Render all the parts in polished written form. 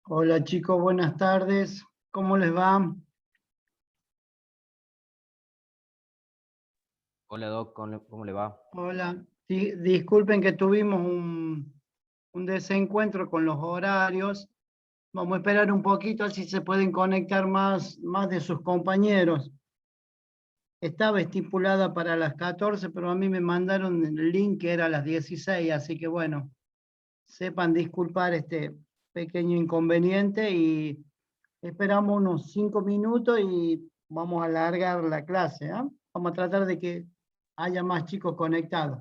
Hola chicos, buenas tardes. ¿Cómo les va? Hola Doc, ¿cómo le va? Hola. Sí, disculpen que tuvimos un desencuentro con los horarios. Vamos a esperar un poquito a ver si se pueden conectar más de sus compañeros. Estaba estipulada para las 14, pero a mí me mandaron el link que era a las 16, así que bueno, sepan disculpar este pequeño inconveniente y esperamos unos 5 minutos y vamos a alargar la clase, ¿ah? Vamos a tratar de que haya más chicos conectados.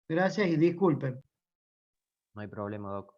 Gracias y disculpen. No hay problema, Doc.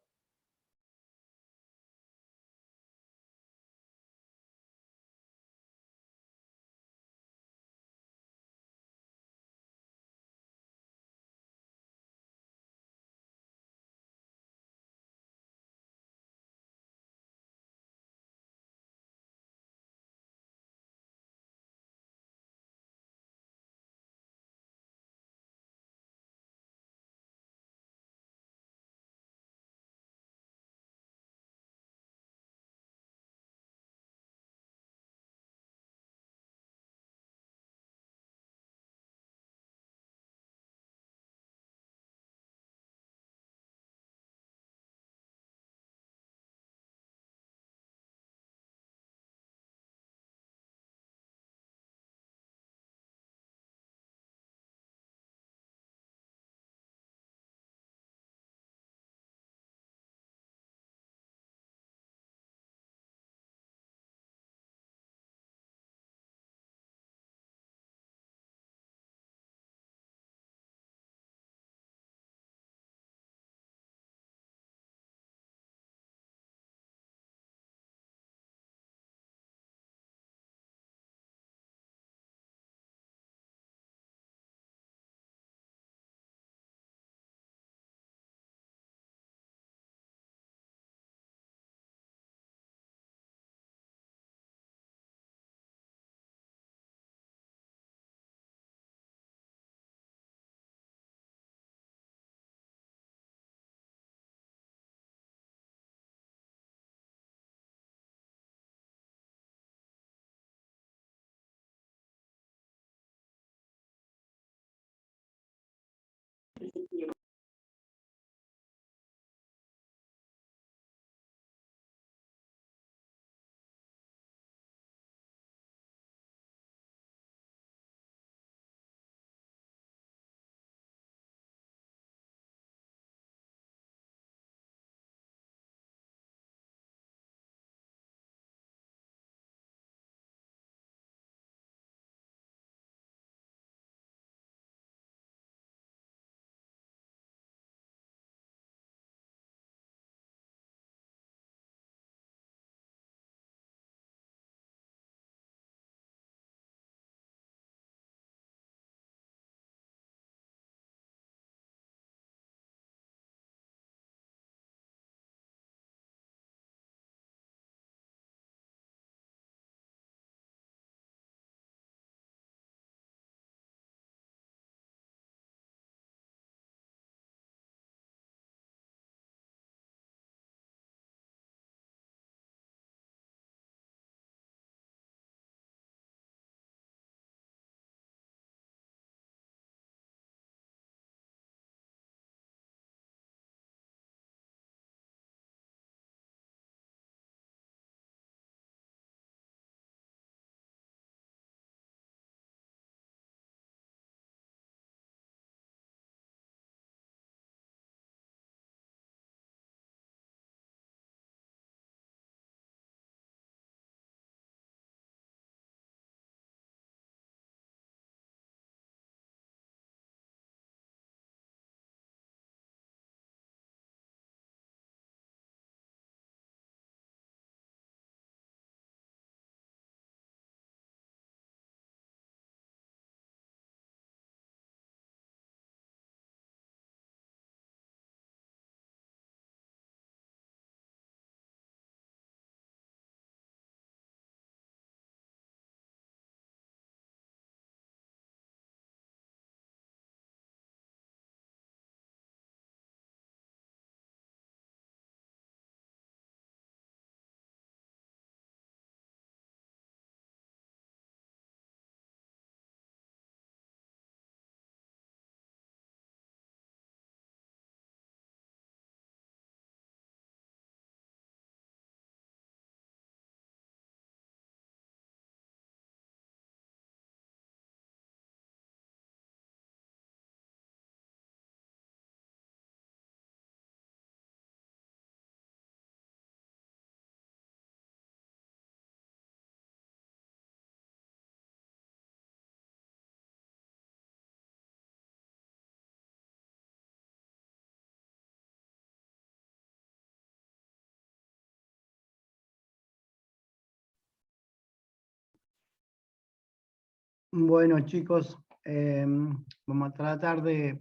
Bueno, chicos, vamos a tratar de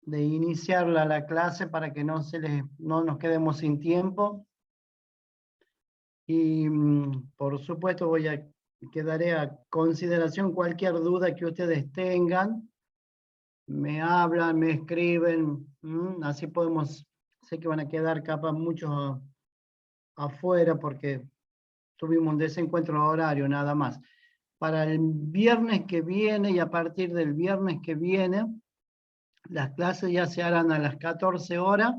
iniciar la clase para que no nos quedemos sin tiempo. Y por supuesto quedaré a consideración cualquier duda que ustedes tengan. Me hablan, me escriben, así podemos, sé que van a quedar capaz muchos afuera porque tuvimos un desencuentro horario nada más. Para el viernes que viene y a partir del viernes que viene, las clases ya se harán a las 14 horas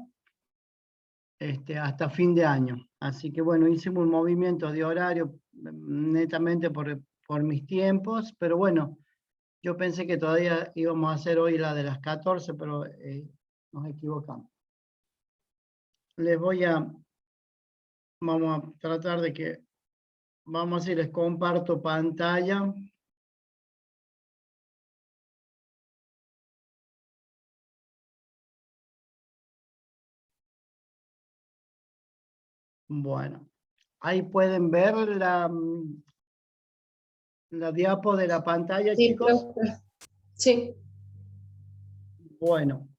hasta fin de año. Así que bueno, hicimos un movimiento de horario netamente por mis tiempos, pero bueno, yo pensé que todavía íbamos a hacer hoy la de las 14, pero nos equivocamos. Vamos a tratar de que, vamos a ver si les comparto pantalla. Bueno, ahí pueden ver la diapo de la pantalla, Sí, chicos. sí. Bueno,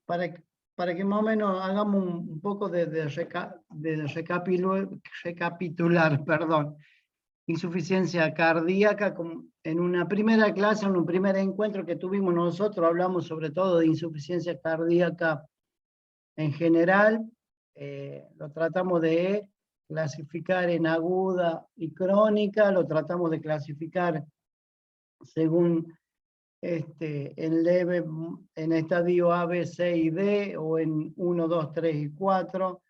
para que más o menos hagamos un poco de recapitular, perdón. Insuficiencia cardíaca, en una primera clase, en un primer encuentro que tuvimos nosotros, hablamos sobre todo de insuficiencia cardíaca en general, lo tratamos de clasificar en aguda y crónica, lo tratamos de clasificar según en leve, en estadio A, B, C y D, o en 1, 2, 3 y 4.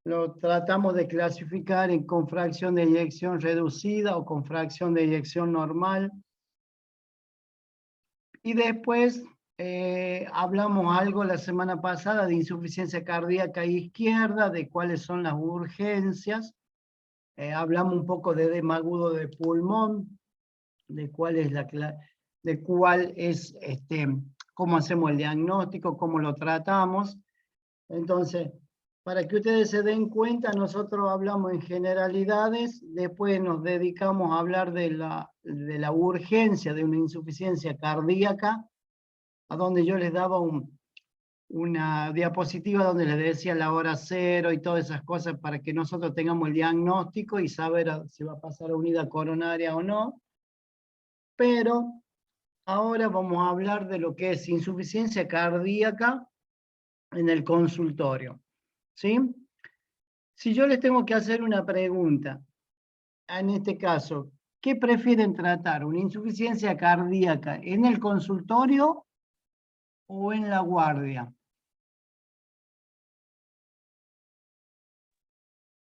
Lo tratamos de clasificar con fracción de eyección reducida o con fracción de eyección normal. Y después hablamos algo la semana pasada de insuficiencia cardíaca izquierda, de cuáles son las urgencias. Hablamos un poco de edema agudo de pulmón, de cuál es cómo hacemos el diagnóstico, cómo lo tratamos. Entonces, para que ustedes se den cuenta, nosotros hablamos en generalidades, después nos dedicamos a hablar de la urgencia de una insuficiencia cardíaca, a donde yo les daba una diapositiva donde les decía la hora cero y todas esas cosas para que nosotros tengamos el diagnóstico y saber si va a pasar a unidad coronaria o no. Pero ahora vamos a hablar de lo que es insuficiencia cardíaca en el consultorio, ¿sí? Si yo les tengo que hacer una pregunta, en este caso, ¿qué prefieren tratar? ¿Una insuficiencia cardíaca en el consultorio o en la guardia?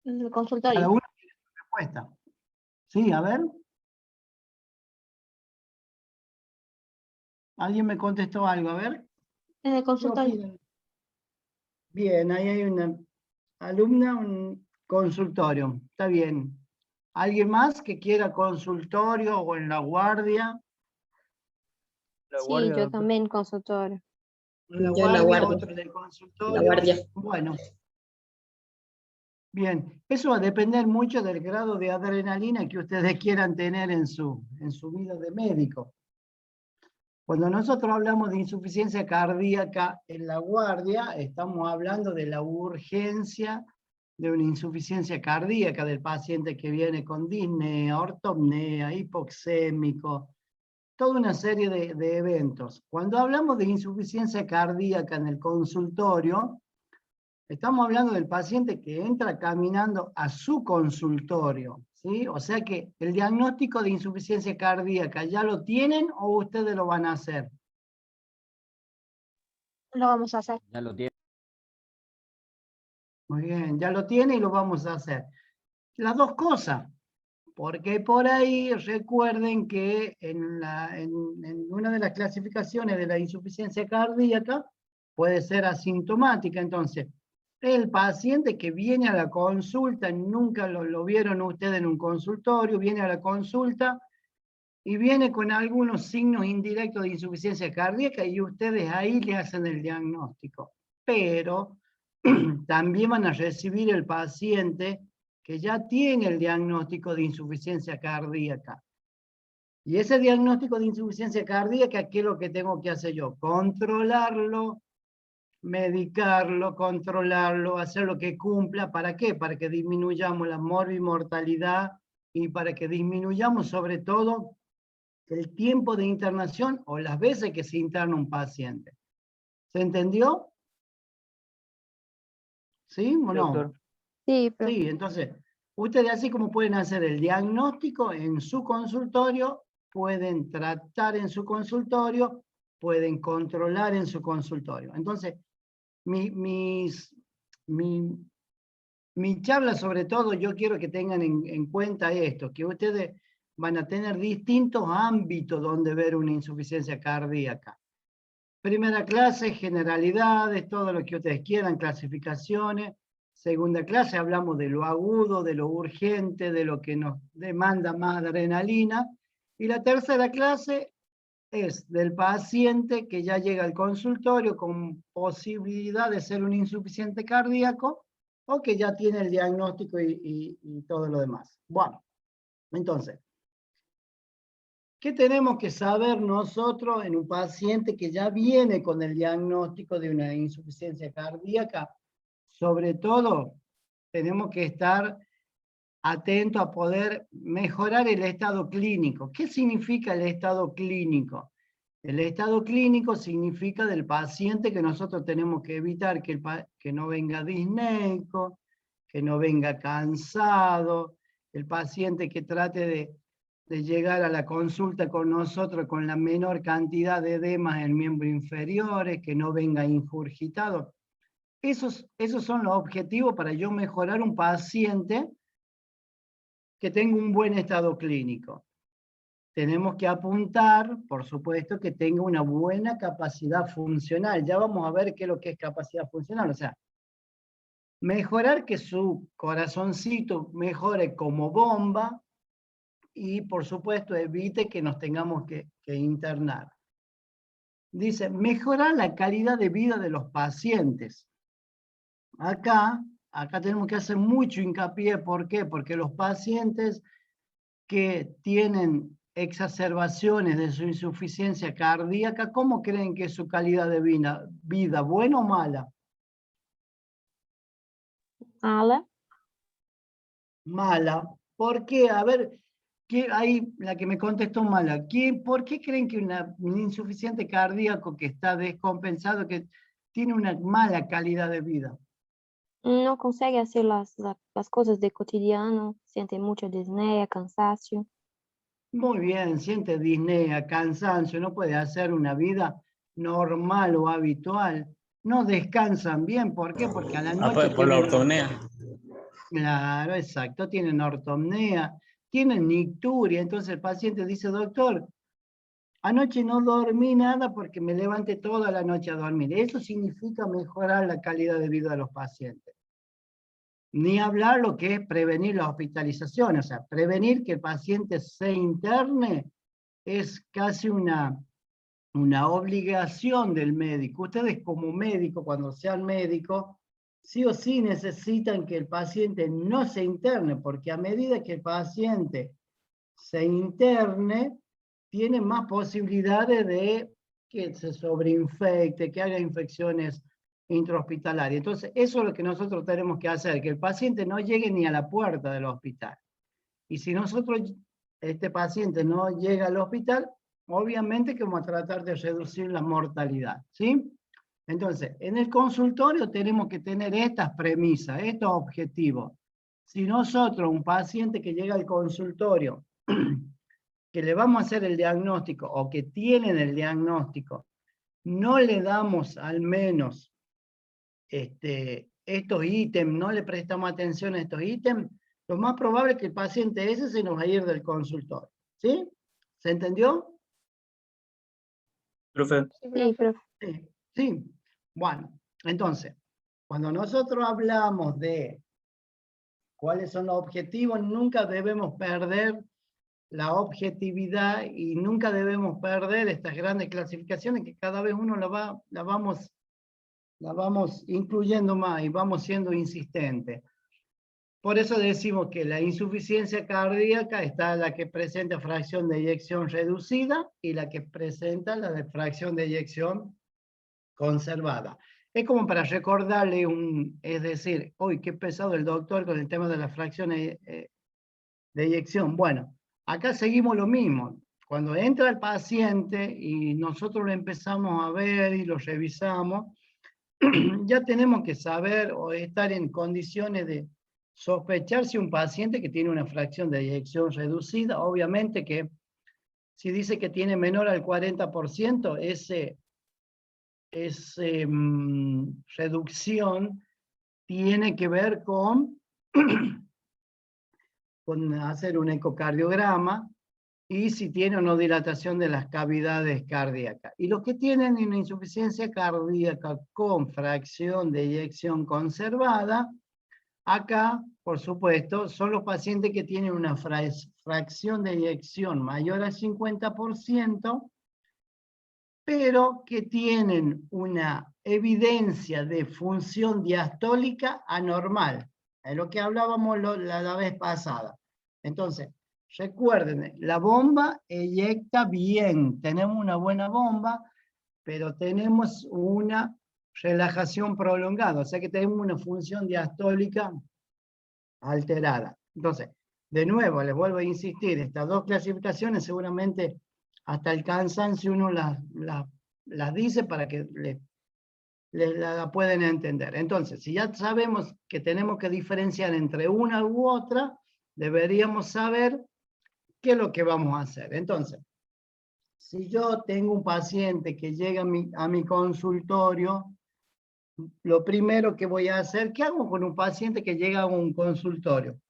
En el Cada consultorio. uno tiene su respuesta. Sí, a ver. ¿Alguien me contestó algo? A ver. En el No consultorio. piden. Bien, ahí hay una alumna, un consultorio. Está bien. ¿Alguien más que quiera consultorio o en la guardia? La Sí, guardia, yo doctor. también consultorio. En la Yo en la guardia, guardia. otro en el La consultorio. guardia. Bueno. Bien, eso va a depender mucho del grado de adrenalina que ustedes quieran tener en su vida de médico. Cuando nosotros hablamos de insuficiencia cardíaca en la guardia, estamos hablando de la urgencia de una insuficiencia cardíaca del paciente que viene con disnea, ortopnea, hipoxémico, toda una serie de eventos. Cuando hablamos de insuficiencia cardíaca en el consultorio, estamos hablando del paciente que entra caminando a su consultorio, ¿sí? O sea que el diagnóstico de insuficiencia cardíaca, ¿ya lo tienen o ustedes lo van a hacer? Lo vamos a hacer. Ya lo tiene. Muy bien, ya lo tiene y lo vamos a hacer. Las dos cosas, porque por ahí recuerden que en una de las clasificaciones de la insuficiencia cardíaca puede ser asintomática. Entonces, el paciente que viene a la consulta, nunca lo vieron ustedes en un consultorio, viene a la consulta y viene con algunos signos indirectos de insuficiencia cardíaca y ustedes ahí le hacen el diagnóstico. Pero también van a recibir el paciente que ya tiene el diagnóstico de insuficiencia cardíaca. Y ese diagnóstico de insuficiencia cardíaca, ¿qué es lo que tengo que hacer yo? Controlarlo, medicarlo, controlarlo, hacer lo que cumpla. ¿Para qué? Para que disminuyamos la morbimortalidad y para que disminuyamos sobre todo el tiempo de internación o las veces que se interna un paciente. ¿Se entendió? ¿Sí o no? Doctor. Sí, profe. Sí, entonces, ustedes así como pueden hacer el diagnóstico en su consultorio, pueden tratar en su consultorio, pueden controlar en su consultorio. Entonces, mi charla sobre todo, yo quiero que tengan en cuenta esto, que ustedes van a tener distintos ámbitos donde ver una insuficiencia cardíaca. Primera clase, generalidades, todo lo que ustedes quieran, clasificaciones. Segunda clase hablamos de lo agudo, de lo urgente, de lo que nos demanda más adrenalina. Y la tercera clase es del paciente que ya llega al consultorio con posibilidad de ser un insuficiente cardíaco o que ya tiene el diagnóstico y todo lo demás. Bueno, entonces, ¿qué tenemos que saber nosotros en un paciente que ya viene con el diagnóstico de una insuficiencia cardíaca? Sobre todo, tenemos que estar atentos a poder mejorar el estado clínico. ¿Qué significa el estado clínico? El estado clínico significa del paciente que nosotros tenemos que evitar que no venga disneico, que no venga cansado, el paciente que trate de llegar a la consulta con nosotros con la menor cantidad de edemas en miembros inferiores, que no venga ingurgitado. Esos son los objetivos para yo mejorar un paciente que tenga un buen estado clínico. Tenemos que apuntar, por supuesto, que tenga una buena capacidad funcional. Ya vamos a ver qué es lo que es capacidad funcional. O sea, mejorar que su corazoncito mejore como bomba y, por supuesto, evite que nos tengamos que internar. Dice, mejorar la calidad de vida de los pacientes. Acá tenemos que hacer mucho hincapié. ¿Por qué? Porque los pacientes que tienen exacerbaciones de su insuficiencia cardíaca, ¿cómo creen que es su calidad de vida? ¿Buena o mala? Mala. Mala. ¿Por qué? A ver, ahí la que me contestó mala. ¿Por qué creen que un insuficiente cardíaco que está descompensado, que tiene una mala calidad de vida? No consegue hacer las cosas de cotidiano, siente mucha disnea, cansancio. Muy bien, siente disnea, cansancio, no puede hacer una vida normal o habitual. No descansan bien, ¿por qué? Porque a la noche Por la tienen... ortogonía. Claro, exacto, tienen ortopnea, tienen nicturia, entonces el paciente dice, doctor, anoche no dormí nada porque me levanté toda la noche a dormir. Eso significa mejorar la calidad de vida de los pacientes. Ni hablar lo que es prevenir la hospitalización, o sea, prevenir que el paciente se interne es casi una obligación del médico. Ustedes como médico, cuando sean médicos, sí o sí necesitan que el paciente no se interne, porque a medida que el paciente se interne, tiene más posibilidades de que se sobreinfecte, que haga infecciones intrahospitalarias. Entonces, eso es lo que nosotros tenemos que hacer, que el paciente no llegue ni a la puerta del hospital. Y si este paciente no llega al hospital, obviamente que vamos a tratar de reducir la mortalidad, ¿sí? Entonces, en el consultorio tenemos que tener estas premisas, estos objetivos. Si nosotros, un paciente que llega al consultorio, que le vamos a hacer el diagnóstico o que tienen el diagnóstico, no le damos al menos estos ítems, no le prestamos atención a estos ítems, lo más probable es que el paciente ese se nos va a ir del consultorio. ¿Sí? ¿Se entendió? Profe, Sí, profe. Sí. Sí. Bueno, entonces, cuando nosotros hablamos de cuáles son los objetivos, nunca debemos perder la objetividad y nunca debemos perder estas grandes clasificaciones que cada vez uno la vamos incluyendo más y vamos siendo insistentes. Por eso decimos que la insuficiencia cardíaca está la que presenta fracción de eyección reducida y la que presenta la de fracción de eyección conservada. Es como para recordarle es decir, uy, qué pesado el doctor con el tema de la fracción de eyección. Bueno, acá seguimos lo mismo. Cuando entra el paciente y nosotros lo empezamos a ver y lo revisamos, ya tenemos que saber o estar en condiciones de sospechar si un paciente que tiene una fracción de eyección reducida, obviamente que si dice que tiene menor al 40%, esa reducción tiene que ver con, con hacer un ecocardiograma y si tiene o no dilatación de las cavidades cardíacas. Y los que tienen una insuficiencia cardíaca con fracción de eyección conservada, acá, por supuesto, son los pacientes que tienen una fracción de eyección mayor al 50%, pero que tienen una evidencia de función diastólica anormal. Es lo que hablábamos la vez pasada. Entonces, recuerden, la bomba eyecta bien, tenemos una buena bomba, pero tenemos una relajación prolongada, o sea que tenemos una función diastólica alterada. Entonces, de nuevo, les vuelvo a insistir, estas dos clasificaciones seguramente hasta el cansancio uno las dice para que la pueden entender. Entonces, si ya sabemos que tenemos que diferenciar entre una u otra, deberíamos saber qué es lo que vamos a hacer. Entonces, si yo tengo un paciente que llega a mi consultorio, lo primero que voy a hacer, ¿qué hago con un paciente que llega a un consultorio?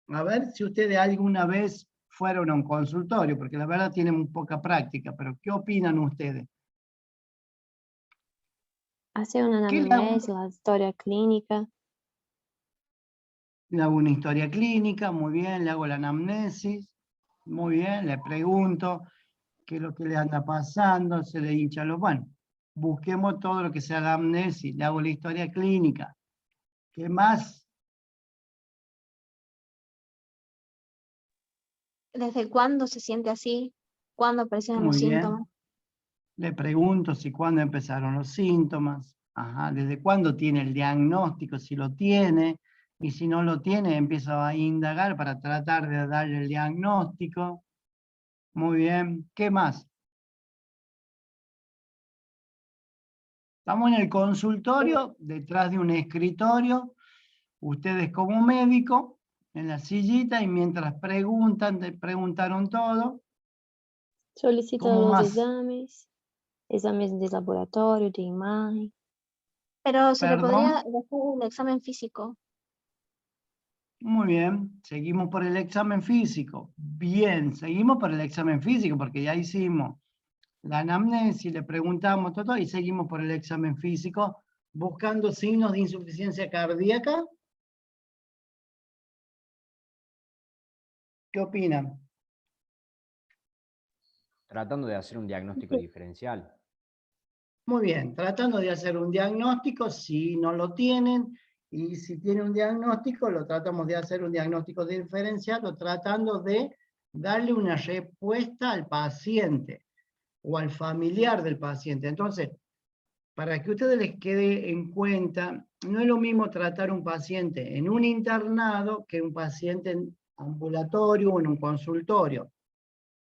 A ver si ustedes alguna vez fueron a un consultorio, porque la verdad tienen muy poca práctica, pero ¿qué opinan ustedes? Hacer una ¿Qué le hago? anamnesis, la historia clínica. Le hago una historia clínica, muy bien, le hago la anamnesis, muy bien, le pregunto qué es lo que le anda pasando, se le hincha los... Bueno, busquemos todo lo que sea la anamnesis, le hago la historia clínica. ¿Qué más? ¿Desde cuándo se siente así? ¿Cuándo aparecen los Muy bien. síntomas? Le pregunto si cuándo empezaron los síntomas, ajá, desde cuándo tiene el diagnóstico, si lo tiene, y si no lo tiene, empiezo a indagar para tratar de darle el diagnóstico. Muy bien, ¿qué más? Estamos en el consultorio, detrás de un escritorio, ustedes como médico, en la sillita, y mientras preguntaron todo, Solicita ¿cómo los más? exames de laboratorio, de imagen. Pero se le Perdón. podría hacer un examen físico. Muy bien, seguimos por el examen físico. Bien, seguimos por el examen físico porque ya hicimos la anamnesis, le preguntamos todo y seguimos por el examen físico buscando signos de insuficiencia cardíaca. ¿Qué opinan? Tratando de hacer un diagnóstico diferencial. Muy bien, tratando de hacer un diagnóstico, si no lo tienen, y si tiene un diagnóstico, lo tratamos de hacer un diagnóstico diferencial, o tratando de darle una respuesta al paciente o al familiar del paciente. Entonces, para que ustedes les quede en cuenta, no es lo mismo tratar un paciente en un internado que un paciente en ambulatorio o en un consultorio.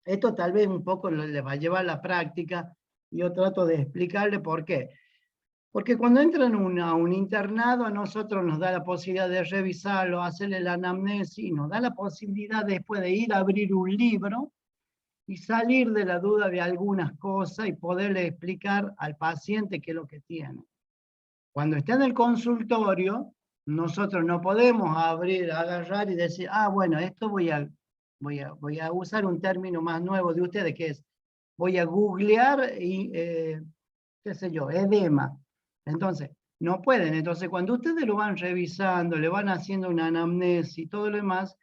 Esto tal vez un poco les va a llevar a la práctica, y yo trato de explicarle por qué. Porque cuando entran a un internado, a nosotros nos da la posibilidad de revisarlo, hacerle la anamnesis, nos da la posibilidad después de ir a abrir un libro y salir de la duda de algunas cosas y poderle explicar al paciente qué es lo que tiene. Cuando está en el consultorio, nosotros no podemos agarrar y decir, ah, bueno, esto voy a usar un término más nuevo de ustedes, que es, voy a googlear y, qué sé yo, edema. Entonces, no pueden. Entonces, cuando ustedes lo van revisando, le van haciendo una anamnesis y todo lo demás,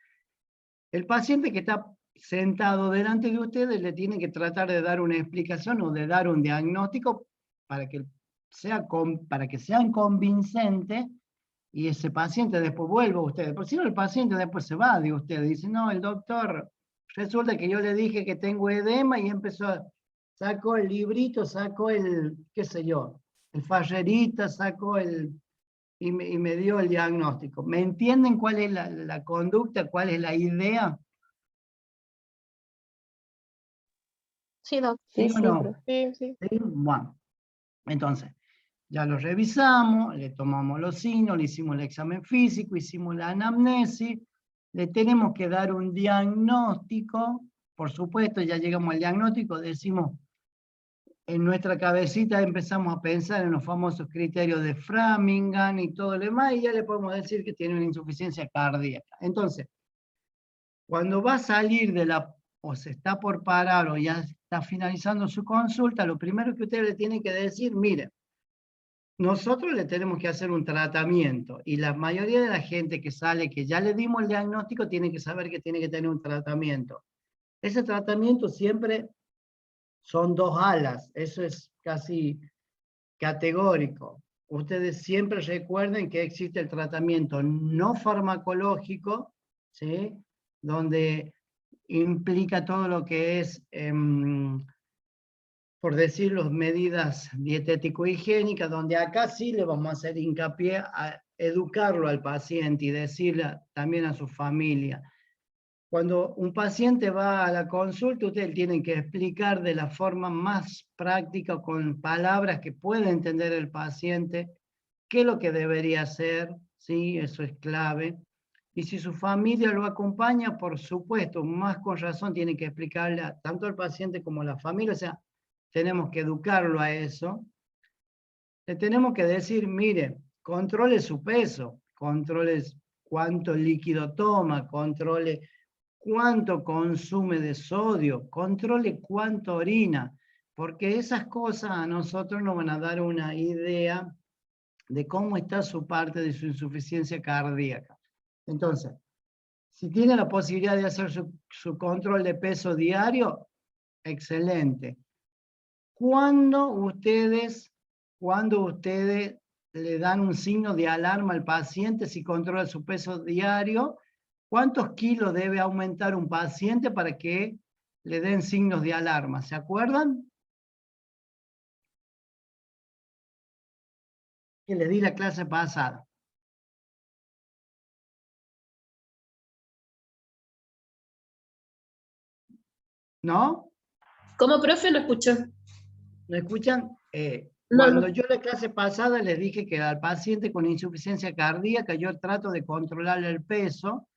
el paciente que está sentado delante de ustedes le tiene que tratar de dar una explicación o de dar un diagnóstico para que sean convincentes y ese paciente después vuelve a ustedes. Por si no, el paciente después se va de ustedes. Dice, no, el doctor, resulta que yo le dije que tengo edema y sacó el librito, sacó el, qué sé yo, el fallerita, sacó y me dio el diagnóstico. ¿Me entienden cuál es la conducta, cuál es la idea? Sí, doctor. ¿Sí Sí, o sí, no? profe. Sí, sí. ¿Sí? Bueno, entonces, ya lo revisamos, le tomamos los signos, le hicimos el examen físico, hicimos la anamnesis, le tenemos que dar un diagnóstico, por supuesto, ya llegamos al diagnóstico, decimos, en nuestra cabecita empezamos a pensar en los famosos criterios de Framingham y todo lo demás, y ya le podemos decir que tiene una insuficiencia cardíaca. Entonces, cuando va a salir o se está por parar, o ya está finalizando su consulta, lo primero que usted le tiene que decir, mire, nosotros le tenemos que hacer un tratamiento, y la mayoría de la gente que sale, que ya le dimos el diagnóstico, tiene que saber que tiene que tener un tratamiento. Ese tratamiento siempre son 2 alas, eso es casi categórico. Ustedes siempre recuerden que existe el tratamiento no farmacológico, ¿sí? Donde implica todo lo que es, por decirlo, medidas dietético-higiénicas, donde acá sí le vamos a hacer hincapié a educarlo al paciente y decirle también a su familia. Cuando un paciente va a la consulta, ustedes tienen que explicar de la forma más práctica, con palabras que pueda entender el paciente, qué es lo que debería hacer, ¿sí? Eso es clave. Y si su familia lo acompaña, por supuesto, más con razón, tiene que explicarle tanto al paciente como a la familia, o sea, tenemos que educarlo a eso. Le tenemos que decir, mire, controle su peso, controle cuánto líquido toma, controle cuánto consume de sodio, controle cuánto orina, porque esas cosas a nosotros nos van a dar una idea de cómo está su parte de su insuficiencia cardíaca. Entonces, si tiene la posibilidad de hacer su control de peso diario, excelente. Cuando ustedes le dan un signo de alarma al paciente si controla su peso diario, ¿cuántos kilos debe aumentar un paciente para que le den signos de alarma? ¿Se acuerdan? Que les di la clase pasada. ¿No? ¿Cómo, profe? No escuchó. ¿No escuchan? No, Cuando no. yo la clase pasada les dije que al paciente con insuficiencia cardíaca yo trato de controlarle el peso,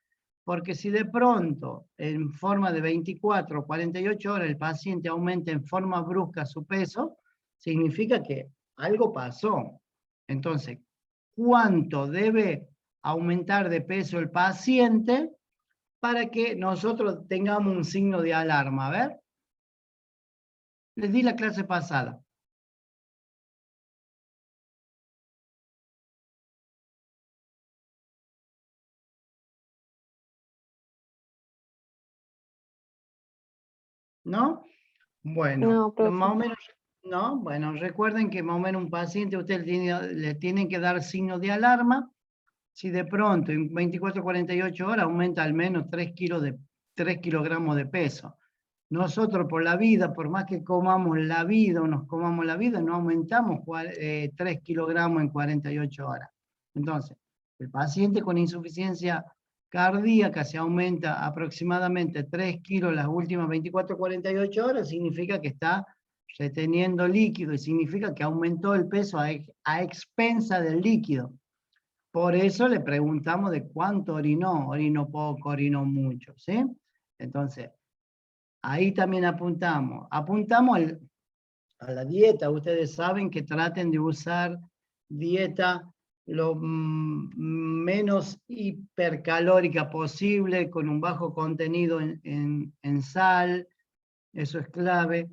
porque si de pronto en forma de 24 o 48 horas el paciente aumenta en forma brusca su peso, significa que algo pasó. Entonces, ¿cuánto debe aumentar de peso el paciente para que nosotros tengamos un signo de alarma? A ver. Les di la clase pasada. ¿No? Bueno, No, profe. más o menos, ¿no? Bueno, recuerden que más o menos un paciente usted le tienen que dar signos de alarma. Si de pronto en 24 o 48 horas aumenta al menos 3 kilogramos de peso. Nosotros por la vida, por más que comamos la vida o nos comamos la vida, no aumentamos 3 kilogramos en 48 horas. Entonces, el paciente con insuficiencia cardíaca se aumenta aproximadamente 3 kilos las últimas 24 o 48 horas, significa que está reteniendo líquido y significa que aumentó el peso a expensa del líquido. Por eso le preguntamos de cuánto orinó, orinó poco, orinó mucho, ¿sí? Entonces, ahí también apuntamos. Apuntamos a la dieta. Ustedes saben que traten de usar dieta lo menos hipercalórica posible, con un bajo contenido en sal, eso es clave.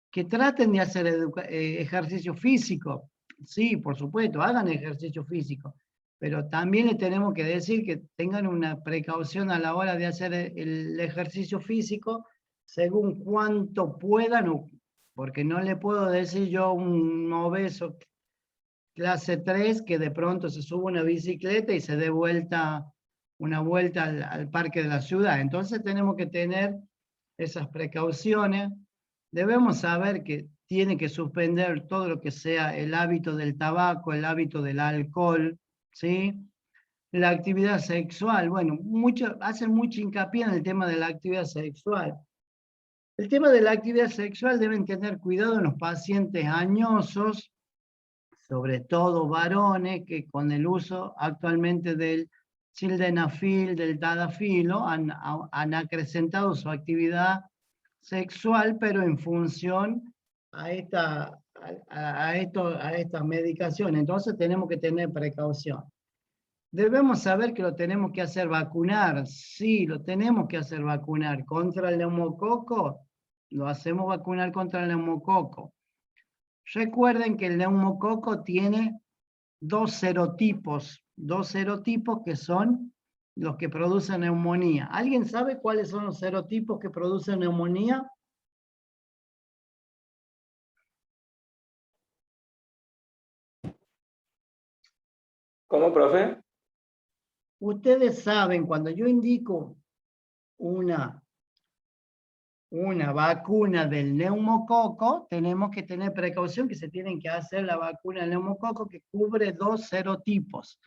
Que traten de hacer ejercicio físico. Sí, por supuesto, hagan ejercicio físico. Pero también le tenemos que decir que tengan una precaución a la hora de hacer el ejercicio físico, según cuánto puedan, porque no le puedo decir yo a un obeso clase 3 que de pronto se sube una bicicleta y se dé una vuelta al parque de la ciudad. Entonces tenemos que tener esas precauciones. Debemos saber que tiene que suspender todo lo que sea el hábito del tabaco, el hábito del alcohol, ¿sí? La actividad sexual, bueno, hacen mucho hincapié en el tema de la actividad sexual. El tema de la actividad sexual deben tener cuidado en los pacientes añosos, sobre todo varones, que con el uso actualmente del sildenafil, del tadafilo, han acrecentado su actividad sexual, pero en función a estas medicaciones. Entonces tenemos que tener precaución. Debemos saber que lo tenemos que hacer vacunar. Sí, lo tenemos que hacer vacunar. Contra el neumococo, lo hacemos vacunar contra el neumococo. Recuerden que el neumococo tiene dos serotipos que son los que producen neumonía. ¿Alguien sabe cuáles son los serotipos que producen neumonía? ¿Cómo, profe? Ustedes saben, cuando yo indico una vacuna del neumococo, tenemos que tener precaución que se tienen que hacer la vacuna del neumococo que cubre dos serotipos.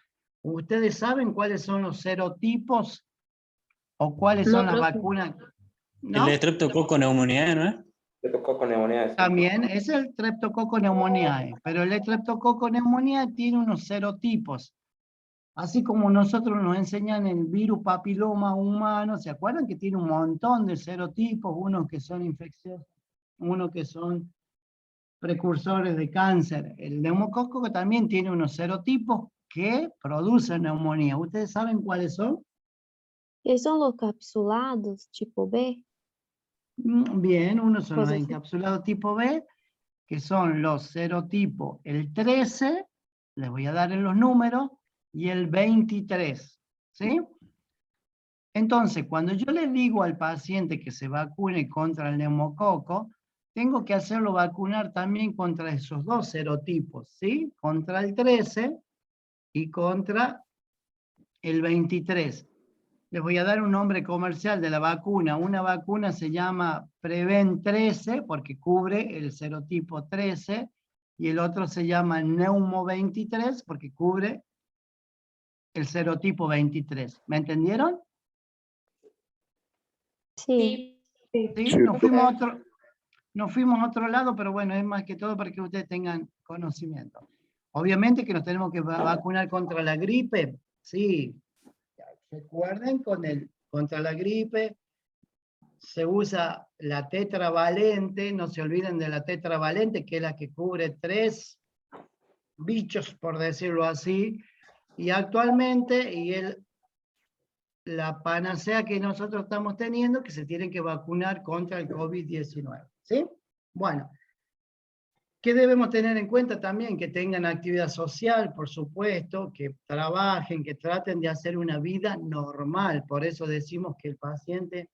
¿Ustedes saben cuáles son los serotipos o cuáles No, son las profe. vacunas? El ¿No? de Streptococcus pneumoniae, ¿no es? Streptococcus pneumoniae. También es el Streptococcus pneumoniae, pero el Streptococcus pneumoniae tiene unos serotipos. Así como nosotros nos enseñan el virus papiloma humano, ¿se acuerdan que tiene un montón de serotipos? Unos que son infecciosos, unos que son precursores de cáncer. El neumococo también tiene unos serotipos que producen neumonía. ¿Ustedes saben cuáles son? ¿Qué son los capsulados tipo B? Bien, unos son los Cosas así. encapsulados tipo B, que son los serotipos el 13, les voy a dar en los números, y el 23, ¿sí? Entonces, cuando yo le digo al paciente que se vacune contra el neumococo, tengo que hacerlo vacunar también contra esos dos serotipos, ¿sí? Contra el 13 y contra el 23. Les voy a dar un nombre comercial de la vacuna. Una vacuna se llama Prevent 13 porque cubre el serotipo 13 y el otro se llama Neumo 23 porque cubre el serotipo 23. ¿Me entendieron? Sí. ¿Sí? Sí, Nos fuimos a otro lado, pero bueno, es más que todo para que ustedes tengan conocimiento. Obviamente que nos tenemos que vacunar contra la gripe, sí. Recuerden, contra la gripe se usa la tetravalente, no se olviden de la tetravalente, que es la que cubre 3 bichos, por decirlo así, y actualmente, la panacea que nosotros estamos teniendo, que se tienen que vacunar contra el COVID-19, ¿sí? Bueno, ¿qué debemos tener en cuenta también? Que tengan actividad social, por supuesto, que trabajen, que traten de hacer una vida normal. Por eso decimos que el paciente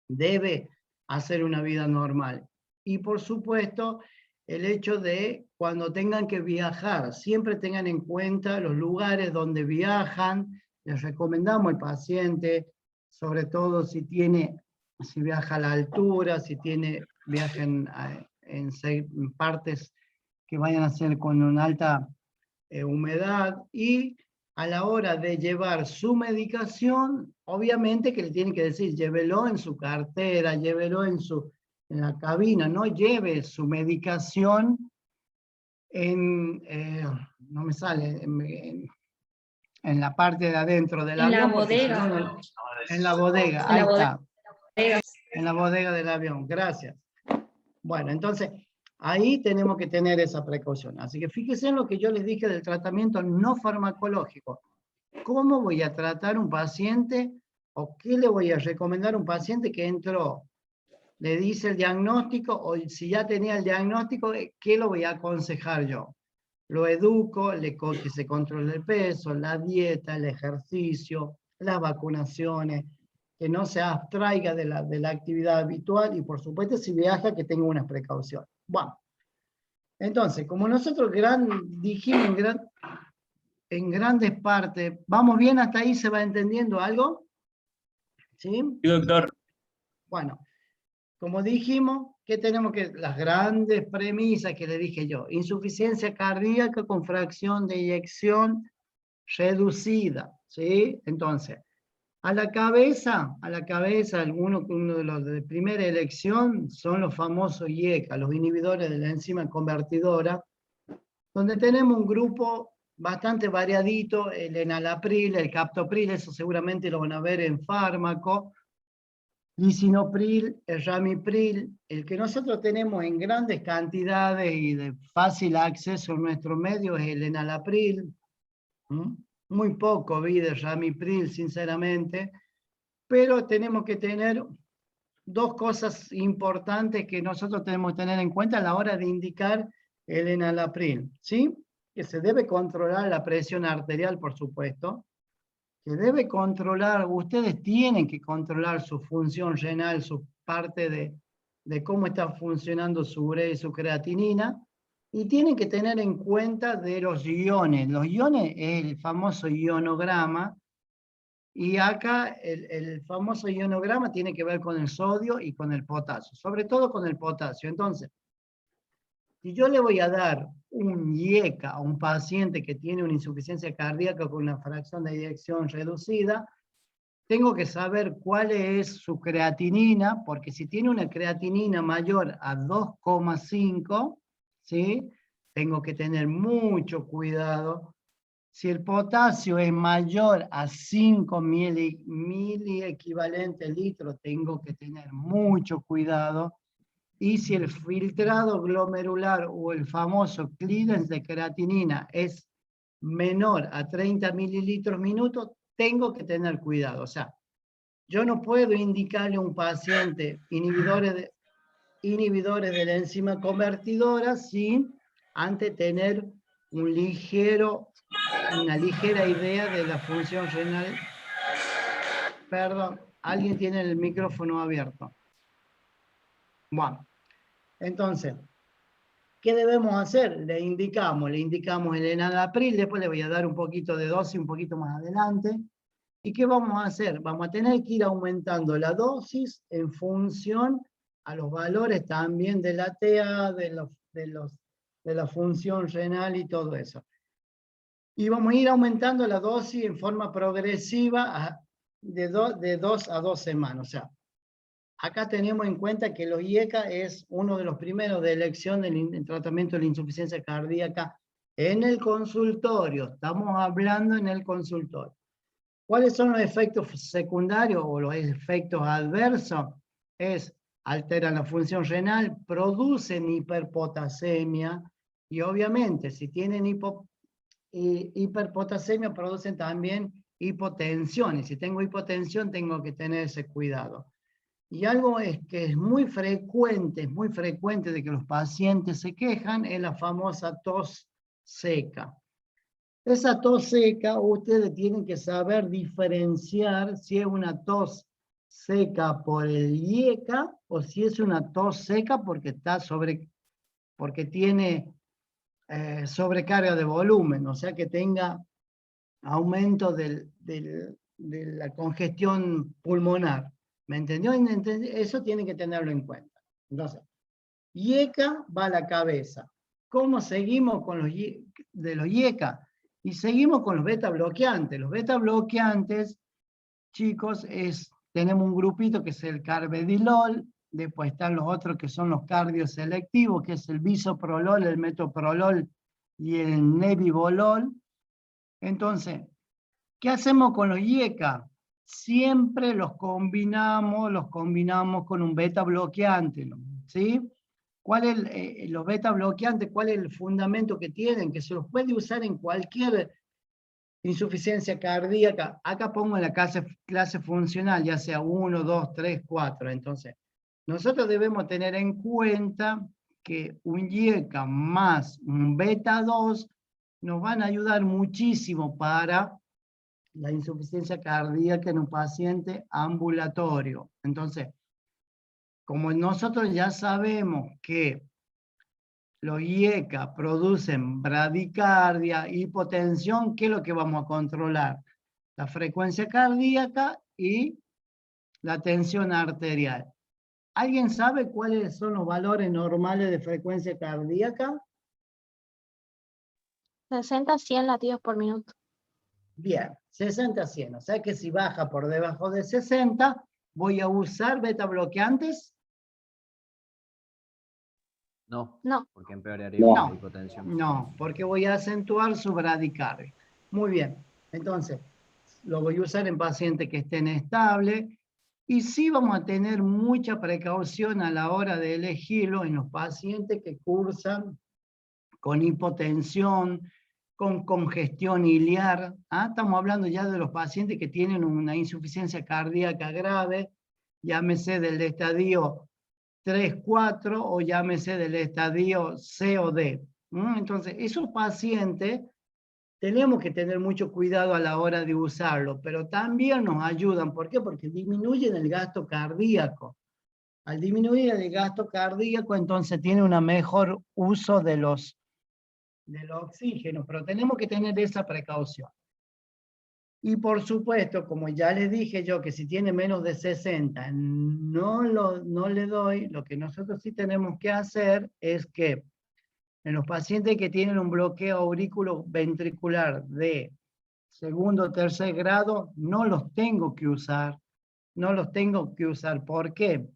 debe hacer una vida normal. Y por supuesto, el hecho de cuando tengan que viajar, siempre tengan en cuenta los lugares donde viajan. Les recomendamos al paciente, sobre todo si viaja a la altura, si viaja en partes que vayan a ser con una alta humedad, y a la hora de llevar su medicación, obviamente que le tienen que decir, llévelo en su cartera, llévelo en la cabina, no lleve su medicación no me sale, en la parte de adentro del En la avión. Porque si bodega. no, en la bodega, En ahí la bodega. está. En la bodega del avión, gracias. Bueno, entonces, ahí tenemos que tener esa precaución. Así que fíjense en lo que yo les dije del tratamiento no farmacológico. ¿Cómo voy a tratar un paciente o qué le voy a recomendar a un paciente que entró? Le dice el diagnóstico, o si ya tenía el diagnóstico, ¿qué lo voy a aconsejar yo? Lo educo, que se controle el peso, la dieta, el ejercicio, las vacunaciones, que no se abstraiga de la actividad habitual y por supuesto si viaja que tenga unas precauciones. Bueno, Entonces, como nosotros dijimos en grandes partes, ¿vamos bien hasta ahí? ¿Se va entendiendo algo? ¿Sí? Sí, doctor. Bueno, como dijimos, ¿qué tenemos que? Las grandes premisas que le dije yo. Insuficiencia cardíaca con fracción de eyección reducida, ¿sí? Entonces, a la cabeza, uno de los de primera elección son los famosos IECA, los inhibidores de la enzima convertidora, donde tenemos un grupo bastante variadito, el enalapril, el captopril, eso seguramente lo van a ver en fármaco, lisinopril, el ramipril, el que nosotros tenemos en grandes cantidades y de fácil acceso en nuestro medio es el enalapril. Muy poco vi de ramipril, sinceramente, pero tenemos que tener dos cosas importantes que nosotros tenemos que tener en cuenta a la hora de indicar el enalapril, ¿sí? Que se debe controlar la presión arterial, por supuesto, que debe controlar, ustedes tienen que controlar su función renal, su parte de cómo está funcionando su urea y su creatinina, y tienen que tener en cuenta de los iones. Los iones es el famoso ionograma, y acá el famoso ionograma tiene que ver con el sodio y con el potasio, sobre todo con el potasio. Entonces, si yo le voy a dar un IECA a un paciente que tiene una insuficiencia cardíaca con una fracción de eyección reducida, tengo que saber cuál es su creatinina, porque si tiene una creatinina mayor a 2,5, ¿sí? Tengo que tener mucho cuidado. Si el potasio es mayor a 5 miliequivalentes litros, tengo que tener mucho cuidado. Y si el filtrado glomerular o el famoso clearance de creatinina es menor a 30 mililitros minuto, tengo que tener cuidado. O sea, yo no puedo indicarle a un paciente inhibidores de la enzima convertidora sin antes tener una ligera idea de la función renal. Perdón, alguien tiene el micrófono abierto. Bueno, entonces, ¿qué debemos hacer? Le indicamos el enalapril, después le voy a dar un poquito de dosis un poquito más adelante. ¿Y qué vamos a hacer? Vamos a tener que ir aumentando la dosis en función a los valores también de la TA, de la función renal y todo eso. Y vamos a ir aumentando la dosis en forma progresiva de 2 a 2 semanas. O sea, acá tenemos en cuenta que los IECA es uno de los primeros de elección del tratamiento de la insuficiencia cardíaca en el consultorio. Estamos hablando en el consultorio. ¿Cuáles son los efectos secundarios o los efectos adversos? Alteran la función renal, producen hiperpotasemia y obviamente si tienen hiperpotasemia producen también hipotensión, y si tengo hipotensión tengo que tener ese cuidado. Y algo que es muy frecuente de que los pacientes se quejan, es la famosa tos seca. Esa tos seca, ustedes tienen que saber diferenciar si es una tos seca por el IECA o si es una tos seca porque tiene sobrecarga de volumen, o sea que tenga aumento de la congestión pulmonar. ¿Me entendió? Eso tienen que tenerlo en cuenta. Entonces, IECA va a la cabeza. ¿Cómo seguimos con los IECA? Y seguimos con los beta bloqueantes. Los beta bloqueantes, chicos, tenemos un grupito que es el carvedilol, después están los otros que son los cardioselectivos, que es el bisoprolol, el metoprolol y el nebivolol. Entonces, ¿qué hacemos con los IECA? Siempre los combinamos con un beta bloqueante, ¿sí? ¿Cuál es los beta bloqueantes? ¿Cuál es el fundamento que tienen? Que se los puede usar en cualquier insuficiencia cardíaca. Acá pongo en la clase funcional, ya sea 1, 2, 3, 4. Entonces, nosotros debemos tener en cuenta que un IECA más un beta 2 nos van a ayudar muchísimo para la insuficiencia cardíaca en un paciente ambulatorio. Entonces, como nosotros ya sabemos que los IECA producen bradicardia, hipotensión, ¿qué es lo que vamos a controlar? La frecuencia cardíaca y la tensión arterial. ¿Alguien sabe cuáles son los valores normales de frecuencia cardíaca? 60 a 100 latidos por minuto. Bien, 60 a 100. O sea que si baja por debajo de 60, voy a usar beta bloqueantes. No, No. porque empeoraría No. la hipotensión. No, porque voy a acentuar su bradicardia. Muy bien, entonces lo voy a usar en pacientes que estén estables y sí vamos a tener mucha precaución a la hora de elegirlo en los pacientes que cursan con hipotensión, con congestión iliar. Estamos hablando ya de los pacientes que tienen una insuficiencia cardíaca grave, llámese del estadio 3, 4 o llámese del estadio C o D. Entonces, esos pacientes tenemos que tener mucho cuidado a la hora de usarlo, pero también nos ayudan. ¿Por qué? Porque disminuyen el gasto cardíaco. Al disminuir el gasto cardíaco, entonces tiene un mejor uso del oxígeno, pero tenemos que tener esa precaución. Y por supuesto, como ya les dije yo, que si tiene menos de 60, no le doy. Lo que nosotros sí tenemos que hacer es que en los pacientes que tienen un bloqueo auriculoventricular de segundo o tercer grado, no los tengo que usar. No los tengo que usar. ¿Por qué?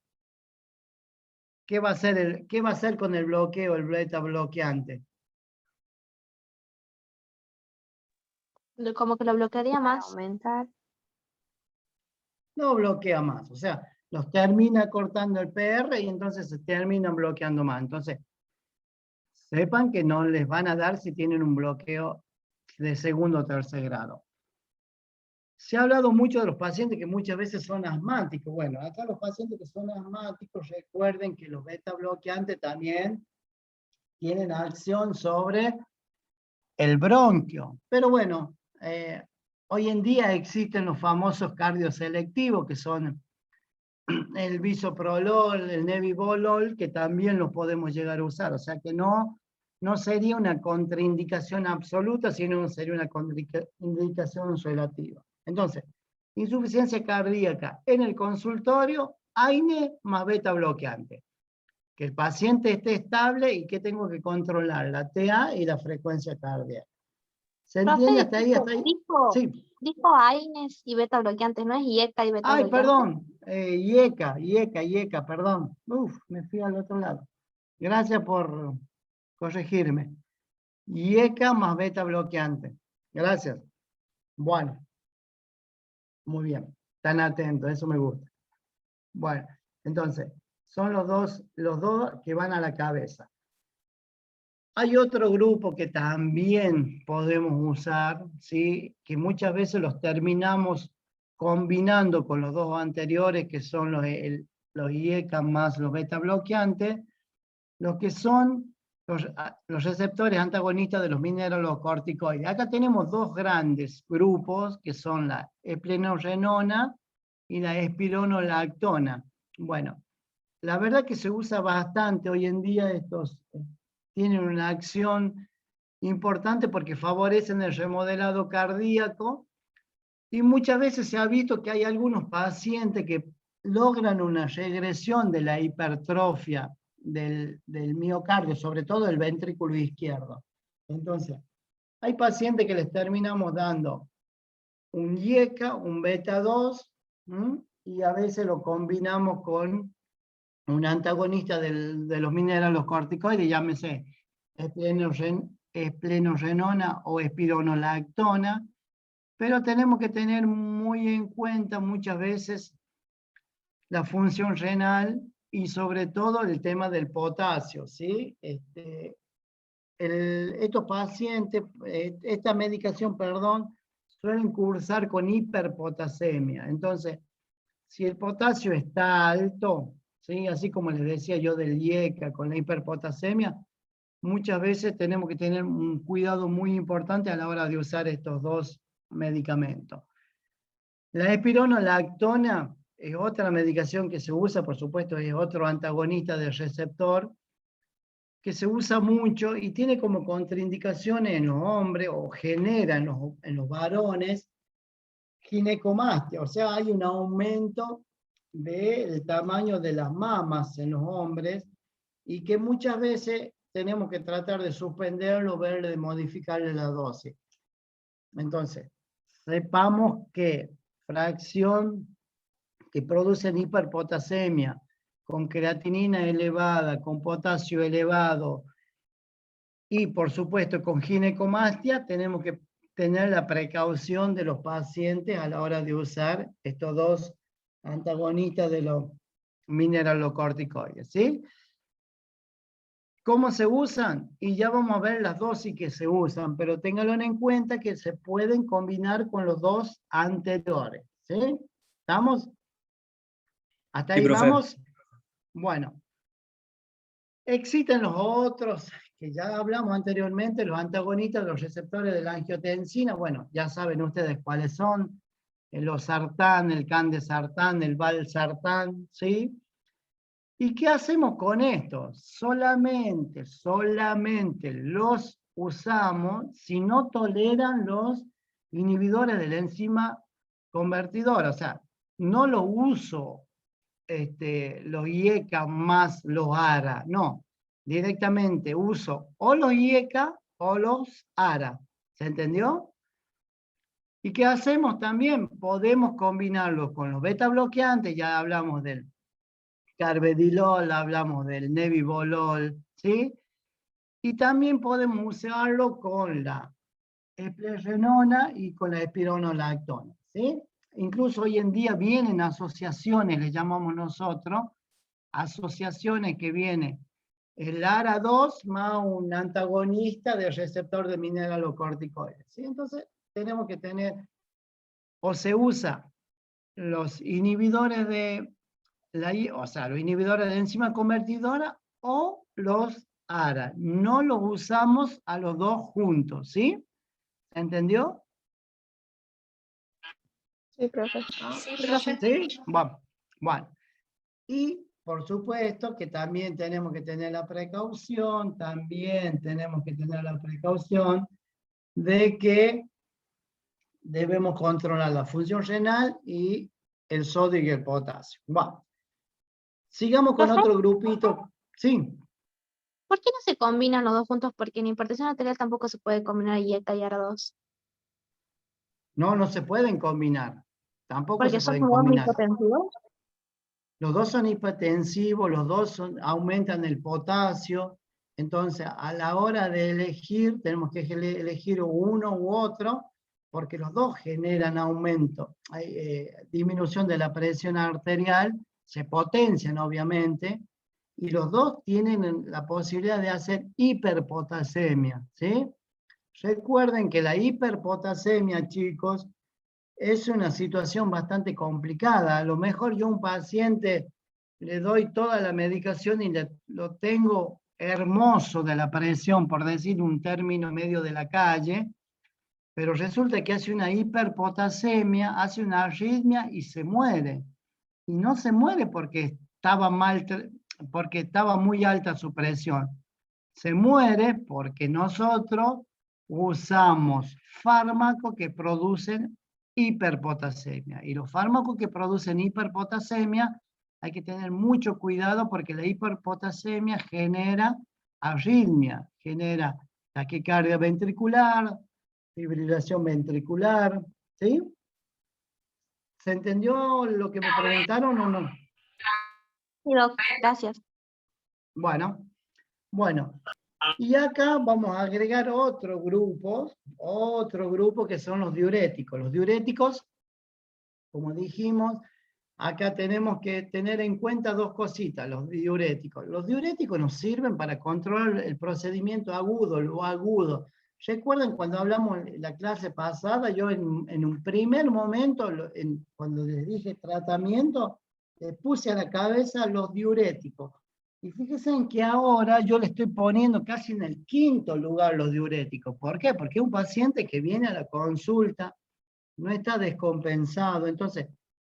¿Qué va a hacer con el bloqueo, el beta bloqueante? Como que lo bloquearía Para más. aumentar. No bloquea más. O sea, los termina cortando el PR y entonces se terminan bloqueando más. Entonces, sepan que no les van a dar si tienen un bloqueo de segundo o tercer grado. Se ha hablado mucho de los pacientes que muchas veces son asmáticos. Bueno, acá los pacientes que son asmáticos, recuerden que los beta bloqueantes también tienen acción sobre el bronquio. Pero bueno, hoy en día existen los famosos cardioselectivos, que son el bisoprolol, el nebivolol, que también los podemos llegar a usar. O sea que no sería una contraindicación absoluta, sino sería una contraindicación relativa. Entonces, insuficiencia cardíaca en el consultorio, AINE más beta bloqueante. Que el paciente esté estable y que tengo que controlar la TA y la frecuencia cardíaca. ¿Se Profe, entiende hasta ahí? disculpe, ¿Hasta ahí? dijo, Sí. dijo AINES y beta bloqueantes, ¿no es IECA y beta Ay, bloqueantes? perdón. IECA, perdón. Uf, me fui al otro lado. Gracias por corregirme. IECA más beta bloqueante. Gracias. Bueno. Muy bien. Están atentos, eso me gusta. Bueno, entonces, son los dos que van a la cabeza. Hay otro grupo que también podemos usar, ¿sí? Que muchas veces los terminamos combinando con los dos anteriores, que son los IECA más los beta bloqueantes, los que son los receptores antagonistas de los mineralocorticoides. Acá tenemos dos grandes grupos, que son la esplenorenona y la espironolactona. Bueno, la verdad que se usa bastante hoy en día estos. Tienen una acción importante porque favorecen el remodelado cardíaco y muchas veces se ha visto que hay algunos pacientes que logran una regresión de la hipertrofia del miocardio, sobre todo el ventrículo izquierdo. Entonces, hay pacientes que les terminamos dando un IECA, un beta 2, y a veces lo combinamos con un antagonista de los mineralocorticoides, llámese esplenorenona o espironolactona, pero tenemos que tener muy en cuenta muchas veces la función renal y sobre todo el tema del potasio, ¿sí? Estos pacientes, esta medicación, perdón, suelen cursar con hiperpotasemia. Entonces, si el potasio está alto, ¿sí? Así como les decía yo del IECA con la hiperpotasemia, muchas veces tenemos que tener un cuidado muy importante a la hora de usar estos dos medicamentos. La espironolactona es otra medicación que se usa, por supuesto, es otro antagonista del receptor, que se usa mucho y tiene como contraindicaciones en los hombres o genera en los varones ginecomastia, o sea, hay un aumento del tamaño de las mamas en los hombres y que muchas veces tenemos que tratar de suspenderlo, ver de modificarle la dosis. Entonces, sepamos que fracción que producen hiperpotasemia, con creatinina elevada, con potasio elevado y por supuesto con ginecomastia, tenemos que tener la precaución de los pacientes a la hora de usar estos dos antagonistas de los mineralocorticoides, ¿sí? ¿Cómo se usan? Y ya vamos a ver las dosis que se usan, pero ténganlo en cuenta que se pueden combinar con los dos anteriores, ¿sí? ¿Estamos? ¿Hasta Sí, ahí profe. vamos? Bueno, existen los otros que ya hablamos anteriormente, los antagonistas, los receptores de la angiotensina. Bueno, ya saben ustedes cuáles son, el losartán, el candesartán, el valsartán, ¿sí? ¿Y qué hacemos con esto? Solamente los usamos si no toleran los inhibidores de la enzima convertidora. O sea, no los uso los IECA más los ARA, no. Directamente uso o los IECA o los ARA. ¿Se entendió? ¿Y qué hacemos también? Podemos combinarlos con los beta bloqueantes, ya hablamos del carvedilol, hablamos del nebivolol, ¿sí? Y también podemos usarlo con la eplerenona y con la espironolactona, ¿sí? Incluso hoy en día vienen asociaciones, le llamamos nosotros, asociaciones que viene el ARA2 más un antagonista del receptor de mineralocorticoides, ¿sí? Entonces tenemos que tener, o se usa los inhibidores de o sea, los inhibidores de enzima convertidora o los ARA. No los usamos a los dos juntos, ¿sí? ¿Entendió? Sí, profe. Sí, profe. ¿Sí? Bueno. Y por supuesto que también tenemos que tener la precaución, de que debemos controlar la función renal y el sodio y el potasio. Bueno. Sigamos con Profe, otro grupito. Sí, ¿por qué no se combinan los dos juntos? Porque en hipertensión arterial tampoco se puede combinar IECA y ARA2. no se pueden combinar. Tampoco Porque se son pueden dos combinar. hipotensivos. Los dos son hipertensivos, los dos aumentan el potasio. Entonces, a la hora de elegir, tenemos que elegir uno u otro, porque los dos generan aumento, disminución de la presión arterial, se potencian obviamente, y los dos tienen la posibilidad de hacer hiperpotasemia, ¿sí? Recuerden que la hiperpotasemia, chicos, es una situación bastante complicada. A lo mejor yo a un paciente le doy toda la medicación y lo tengo hermoso de la presión, por decir un término medio de la calle, pero resulta que hace una hiperpotasemia, hace una arritmia y se muere. Y no se muere porque estaba muy alta su presión. Se muere porque nosotros usamos fármacos que producen hiperpotasemia. Y los fármacos que producen hiperpotasemia hay que tener mucho cuidado porque la hiperpotasemia genera arritmia, genera taquicardia ventricular, fibrilación ventricular, ¿sí? ¿Se entendió lo que me preguntaron o no? Sí, doc, gracias. Bueno. Y acá vamos a agregar otro grupo que son los diuréticos. Los diuréticos, como dijimos, acá tenemos que tener en cuenta dos cositas, los diuréticos. Los diuréticos nos sirven para controlar el procedimiento agudo, lo agudo. ¿Recuerdan cuando hablamos en la clase pasada? Yo en un primer momento, cuando les dije tratamiento, les puse a la cabeza los diuréticos. Y fíjense en que ahora yo le estoy poniendo casi en el quinto lugar los diuréticos. ¿Por qué? Porque es un paciente que viene a la consulta, no está descompensado. Entonces,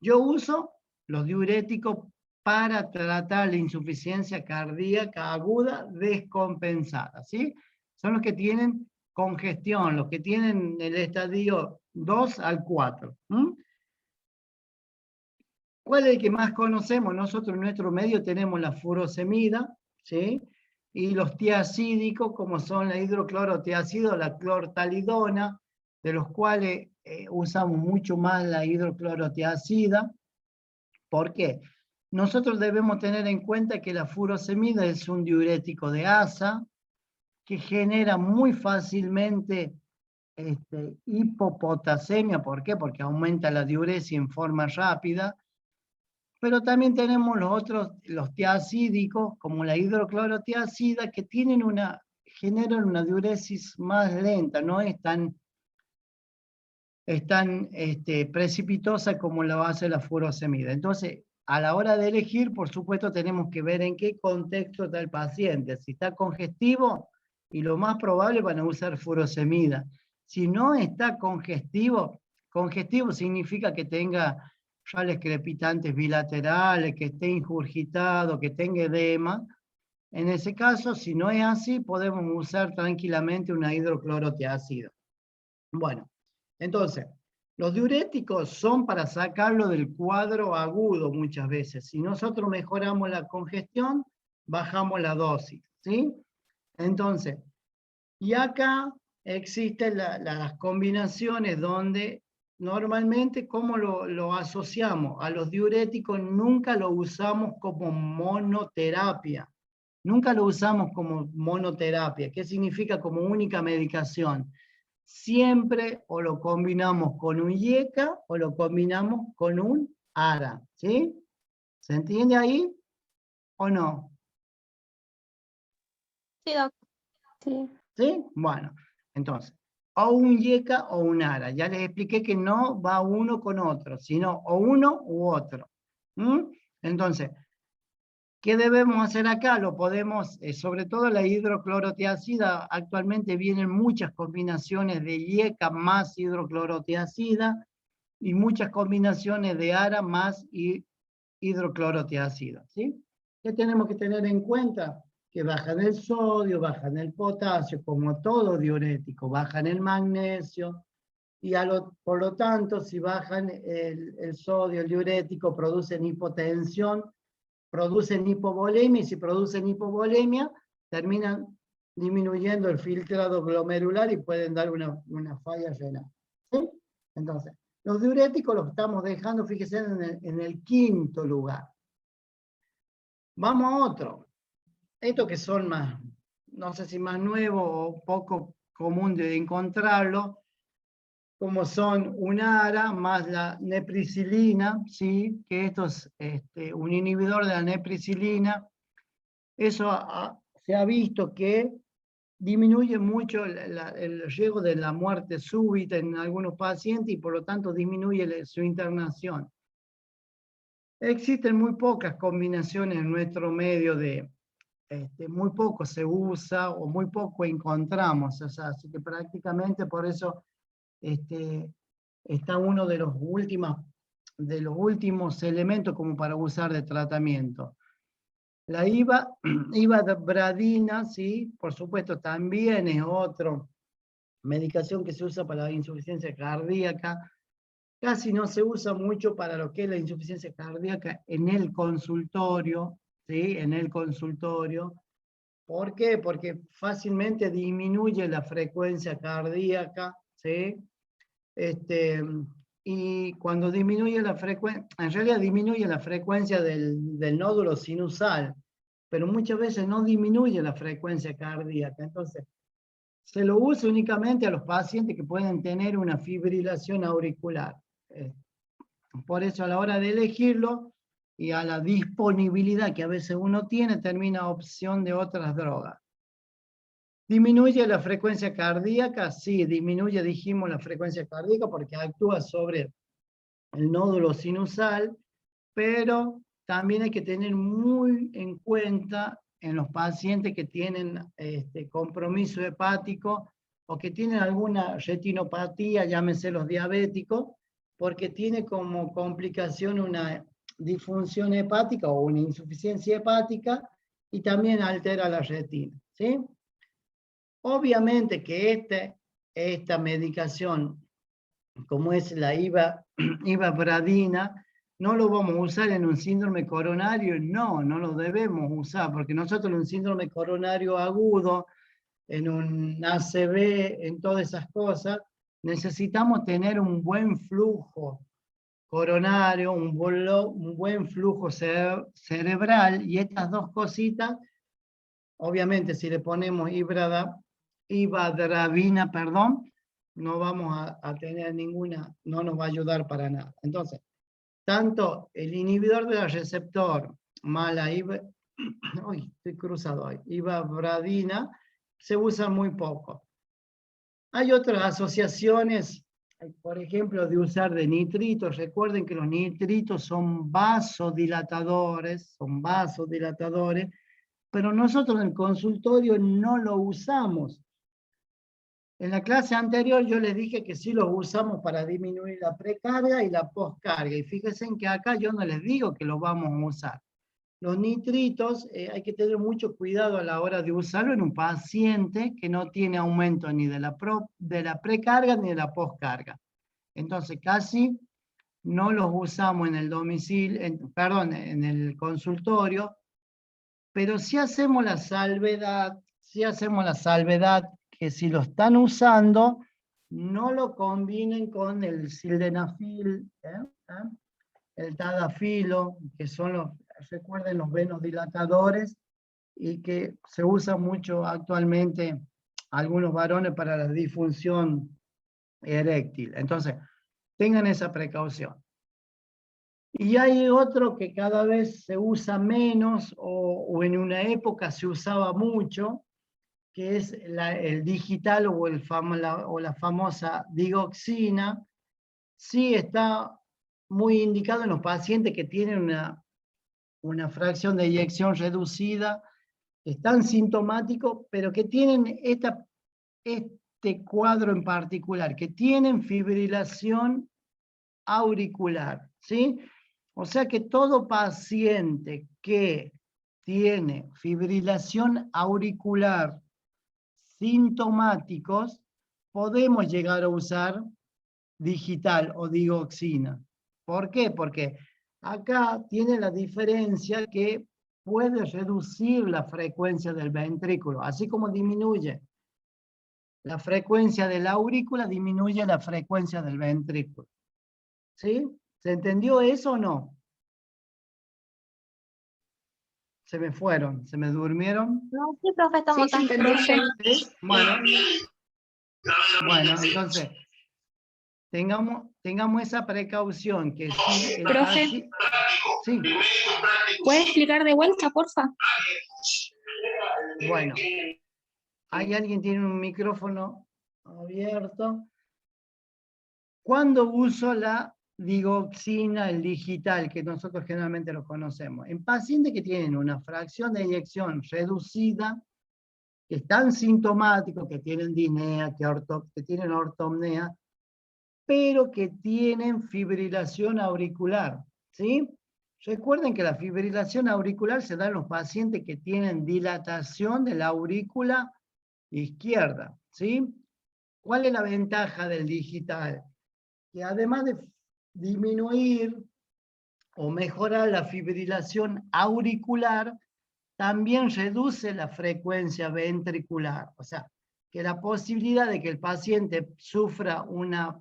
yo uso los diuréticos para tratar la insuficiencia cardíaca aguda descompensada, ¿sí? Son los que tienen congestión, los que tienen el estadio 2 al 4. ¿Cuál es el que más conocemos? Nosotros en nuestro medio tenemos la furosemida, ¿sí? Y los tiacídicos, como son la hidroclorotiazida o la clortalidona, de los cuales usamos mucho más la hidroclorotiazida. ¿Por qué? Nosotros debemos tener en cuenta que la furosemida es un diurético de asa que genera muy fácilmente hipopotasemia. ¿Por qué? Porque aumenta la diuresis en forma rápida. Pero también tenemos los tiacídicos, como la hidroclorotiazida, que generan una diuresis más lenta, no es tan precipitosa como lo hace la furosemida. Entonces, a la hora de elegir, por supuesto, tenemos que ver en qué contexto está el paciente. Si está congestivo, y lo más probable van a usar furosemida. Si no está congestivo significa que tenga rales crepitantes bilaterales, que esté ingurgitado, que tenga edema. En ese caso, si no es así, podemos usar tranquilamente una hidroclorotiazida. Bueno, entonces, los diuréticos son para sacarlo del cuadro agudo muchas veces. Si nosotros mejoramos la congestión, bajamos la dosis, ¿sí? Entonces, y acá existen las combinaciones donde normalmente, ¿cómo lo asociamos? A los diuréticos nunca lo usamos como monoterapia. Nunca lo usamos como monoterapia. ¿Qué significa como única medicación? Siempre o lo combinamos con un IECA o lo combinamos con un ARA. ¿Sí? ¿Se entiende ahí o no? Sí, doc. Sí. ¿Sí? Bueno, entonces, o un IECA o un ARA. Ya les expliqué que no va uno con otro, sino o uno u otro. Entonces, ¿qué debemos hacer acá? Lo podemos, sobre todo la hidroclorotiazida, actualmente vienen muchas combinaciones de IECA más hidroclorotiazida y muchas combinaciones de ARA más hidroclorotiazida. ¿Sí? ¿Qué tenemos que tener en cuenta? Que bajan el sodio, bajan el potasio, como todo diurético, bajan el magnesio, y por lo tanto, si bajan el sodio, el diurético, producen hipotensión, producen hipovolemia, y si producen hipovolemia, terminan disminuyendo el filtrado glomerular y pueden dar una falla renal. ¿Sí? Entonces, los diuréticos los estamos dejando, fíjense, en el quinto lugar. Vamos a otro. Estos que son más, no sé si más nuevos o poco común de encontrarlo, como son un ARA más la nepricilina, ¿sí? Que esto es un inhibidor de la nepricilina. Eso se ha visto que disminuye mucho el riesgo de la muerte súbita en algunos pacientes y por lo tanto disminuye su internación. Existen muy pocas combinaciones en nuestro medio muy poco se usa o muy poco encontramos, o sea, así que prácticamente por eso está uno de los últimos elementos como para usar de tratamiento. La ivabradina, sí, por supuesto, también es otra medicación que se usa para la insuficiencia cardíaca. Casi no se usa mucho para lo que es la insuficiencia cardíaca en el consultorio, ¿sí? En el consultorio. ¿Por qué? Porque fácilmente disminuye la frecuencia cardíaca, ¿sí? Y cuando disminuye la frecuencia, en realidad disminuye la frecuencia del nódulo sinusal, pero muchas veces no disminuye la frecuencia cardíaca. Entonces, se lo usa únicamente a los pacientes que pueden tener una fibrilación auricular. Por eso a la hora de elegirlo y a la disponibilidad que a veces uno tiene, termina opción de otras drogas. ¿Disminuye la frecuencia cardíaca? Sí, disminuye, dijimos, la frecuencia cardíaca porque actúa sobre el nódulo sinusal, pero también hay que tener muy en cuenta en los pacientes que tienen compromiso hepático o que tienen alguna retinopatía, llámese los diabéticos, porque tiene como complicación una disfunción hepática o una insuficiencia hepática y también altera la retina, ¿sí? Obviamente que esta medicación, como es la ivabradina, no lo vamos a usar en un síndrome coronario, no lo debemos usar, porque nosotros en un síndrome coronario agudo, en un ACV, en todas esas cosas, necesitamos tener un buen flujo coronario, un buen flujo cerebral, y estas dos cositas, obviamente si le ponemos ivabradina, perdón, no vamos a tener ninguna, no nos va a ayudar para nada. Entonces, tanto el inhibidor del receptor más la ivabradina se usa muy poco. Hay otras asociaciones, por ejemplo, de usar de nitritos. Recuerden que los nitritos son vasodilatadores, pero nosotros en el consultorio no lo usamos. En la clase anterior yo les dije que sí los usamos para disminuir la precarga y la postcarga. Y fíjense que acá yo no les digo que los vamos a usar. Los nitritos hay que tener mucho cuidado a la hora de usarlo en un paciente que no tiene aumento ni de la precarga ni de la postcarga. Entonces casi no los usamos en el domicilio, en el consultorio, pero sí hacemos la salvedad, que si lo están usando, no lo combinen con el sildenafil, el tadafilo, que son recuerden, los venodilatadores, y que se usa mucho actualmente algunos varones para la disfunción eréctil. Entonces, tengan esa precaución. Y hay otro que cada vez se usa menos, o en una época se usaba mucho, que es el digital o la famosa digoxina. Sí está muy indicado en los pacientes que tienen una fracción de eyección reducida, que están sintomáticos, pero que tienen este cuadro en particular, que tienen fibrilación auricular, ¿sí? O sea que todo paciente que tiene fibrilación auricular sintomáticos, podemos llegar a usar digital o digoxina. ¿Por qué? Porque acá tiene la diferencia que puede reducir la frecuencia del ventrículo, así como disminuye la frecuencia de la aurícula, disminuye la frecuencia del ventrículo. ¿Sí? ¿Se entendió eso o no? Se me fueron, se me durmieron. No, sí, profe, estamos Sí, acá. profe. ¿Sí? Bueno, entonces, tengamos esa precaución, que si el Profe. sí, ¿Puede explicar de vuelta, porfa? bueno, ¿hay alguien que tiene un micrófono abierto? ¿Cuándo uso la digoxina, el digital, que nosotros generalmente lo conocemos? En pacientes que tienen una fracción de eyección reducida, que están sintomáticos, que tienen disnea, que tienen ortopnea, pero que tienen fibrilación auricular, ¿sí? Recuerden que la fibrilación auricular se da en los pacientes que tienen dilatación de la aurícula izquierda, ¿sí? ¿Cuál es la ventaja del digital? Que además de disminuir o mejorar la fibrilación auricular, también reduce la frecuencia ventricular. O sea, que la posibilidad de que el paciente sufra una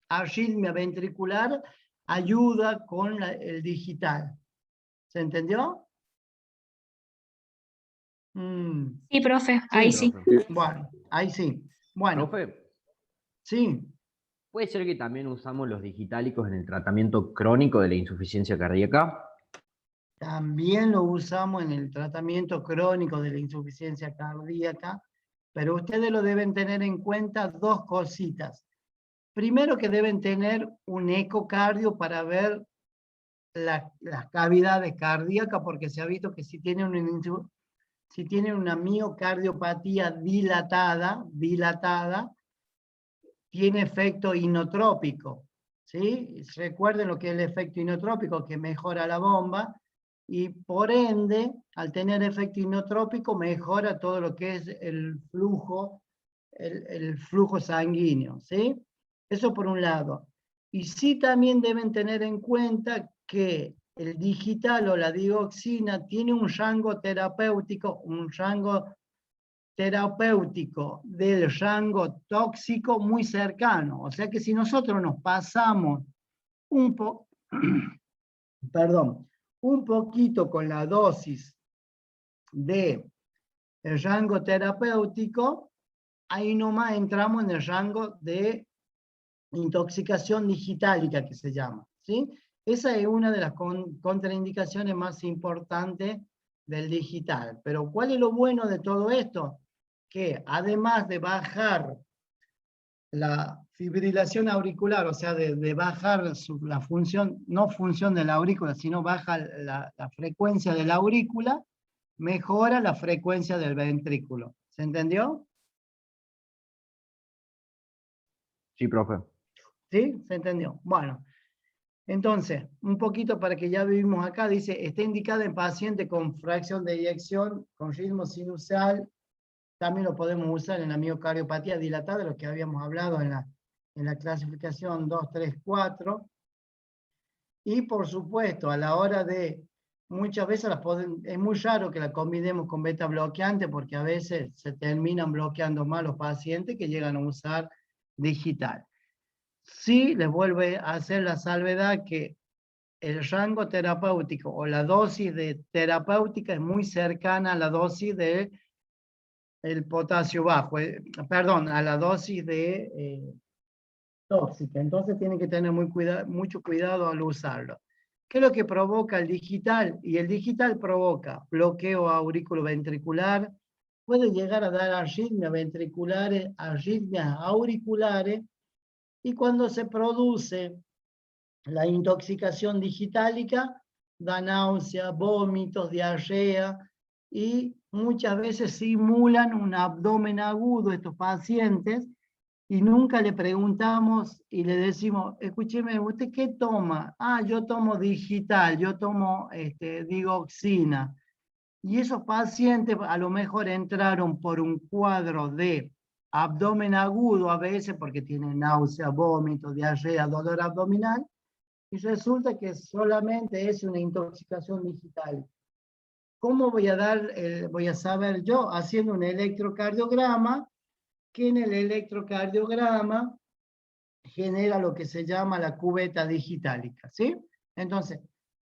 arritmia ventricular ayuda con el digital. ¿Se entendió? Sí, profe, ahí sí. profe. Bueno, ahí sí. Bueno, Profe, sí. ¿puede ser que también usamos los digitálicos en el tratamiento crónico de la insuficiencia cardíaca? También lo usamos en el tratamiento crónico de la insuficiencia cardíaca, pero ustedes lo deben tener en cuenta dos cositas. Primero, que deben tener un ecocardio para ver las cavidades cardíacas, porque se ha visto que si tienen una miocardiopatía dilatada, tiene efecto inotrópico, ¿sí? Recuerden lo que es el efecto inotrópico, que mejora la bomba, y por ende, al tener efecto inotrópico, mejora todo lo que es el flujo sanguíneo, ¿sí? Eso por un lado. Y sí también deben tener en cuenta que el digital o la digoxina tiene un rango terapéutico del rango tóxico muy cercano. O sea que si nosotros nos pasamos un poquito con la dosis del rango terapéutico, ahí nomás entramos en el rango de intoxicación digitálica que se llama, ¿sí? Esa es una de las contraindicaciones más importantes del digital. Pero ¿cuál es lo bueno de todo esto? Que además de bajar la fibrilación auricular, o sea, de bajar la función, no función de la aurícula, sino baja la frecuencia de la aurícula, mejora la frecuencia del ventrículo. ¿Se entendió? Sí, profe. ¿Sí? ¿Se entendió? Bueno, entonces, un poquito para que ya vivimos acá, dice, está indicada en paciente con fracción de eyección, con ritmo sinusal, también lo podemos usar en la miocardiopatía dilatada, lo que habíamos hablado en la clasificación 2, 3, 4. Y por supuesto, a la hora de, muchas veces es muy raro que la combinemos con beta bloqueante, porque a veces se terminan bloqueando más los pacientes que llegan a usar digital. Sí, les vuelve a hacer la salvedad que el rango terapéutico o la dosis de terapéutica es muy cercana a la dosis de el potasio bajo, perdón, a la dosis de tóxica. Entonces tienen que tener mucho cuidado al usarlo. ¿Qué es lo que provoca el digital? Y el digital provoca bloqueo auriculoventricular, puede llegar a dar arritmias ventriculares, arritmias auriculares, y cuando se produce la intoxicación digitálica, da náusea, vómitos, diarrea, y muchas veces simulan un abdomen agudo estos pacientes, y nunca le preguntamos y le decimos, escúcheme, ¿usted qué toma? Ah, yo tomo digital, yo tomo digoxina. Y esos pacientes a lo mejor entraron por un cuadro de abdomen agudo a veces porque tienen náusea, vómito, diarrea, dolor abdominal, y resulta que solamente es una intoxicación digital. ¿Cómo voy a saber yo? Haciendo un electrocardiograma, que en el electrocardiograma genera lo que se llama la cubeta digitálica, ¿sí? Entonces,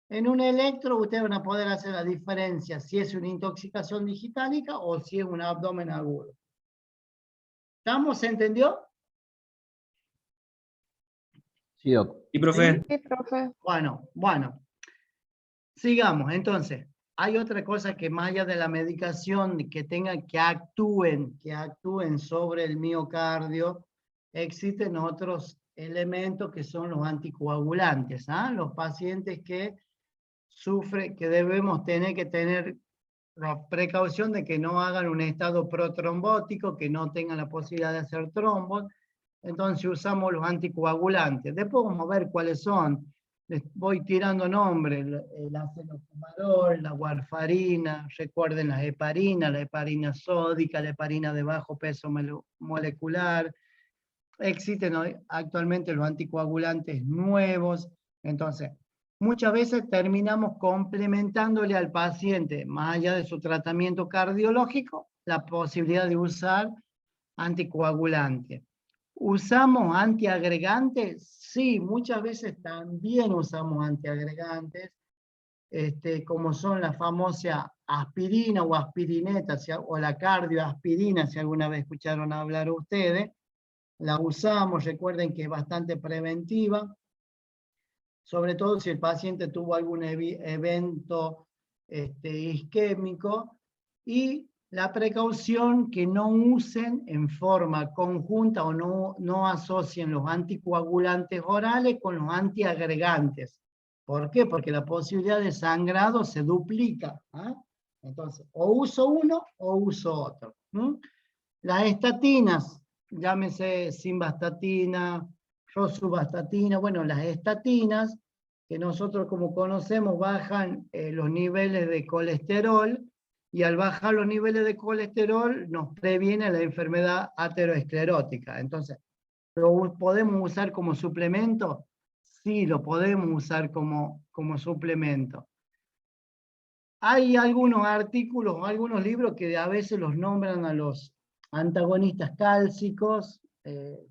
en un electro ustedes van a poder hacer la diferencia si es una intoxicación digitálica o si es un abdomen agudo. ¿Estamos? ¿Se entendió? Sí, doc. ¿Y profe? Sí, profe. Bueno. Sigamos, entonces. Hay otra cosa que más allá de la medicación, que actúen sobre el miocardio, existen otros elementos que son los anticoagulantes, ¿ah? Los pacientes que sufren, que debemos tener la precaución de que no hagan un estado protrombótico, que no tengan la posibilidad de hacer trombos. Entonces usamos los anticoagulantes. Después vamos a ver cuáles son. Les voy tirando nombres: el acenofumarol, la warfarina, recuerden la heparina sódica, la heparina de bajo peso molecular. Existen hoy, actualmente los anticoagulantes nuevos. Entonces, muchas veces terminamos complementándole al paciente, más allá de su tratamiento cardiológico, la posibilidad de usar anticoagulantes. ¿Usamos antiagregantes? Sí, muchas veces también usamos antiagregantes, como son la famosa aspirina o aspirineta, o la cardioaspirina, si alguna vez escucharon hablar ustedes. La usamos, recuerden que es bastante preventiva, sobre todo si el paciente tuvo algún evento isquémico, y la precaución que no usen en forma conjunta o no asocien los anticoagulantes orales con los antiagregantes. ¿Por qué? Porque la posibilidad de sangrado se duplica, ¿eh? Entonces, o uso uno o uso otro. Las estatinas, llámese simvastatina, rosuvastatina, bueno, las estatinas, que nosotros como conocemos bajan los niveles de colesterol, y al bajar los niveles de colesterol nos previene la enfermedad aterosclerótica. Entonces, ¿lo podemos usar como suplemento? Sí, lo podemos usar como suplemento. Hay algunos artículos, algunos libros que a veces los nombran a los antagonistas cálcicos, que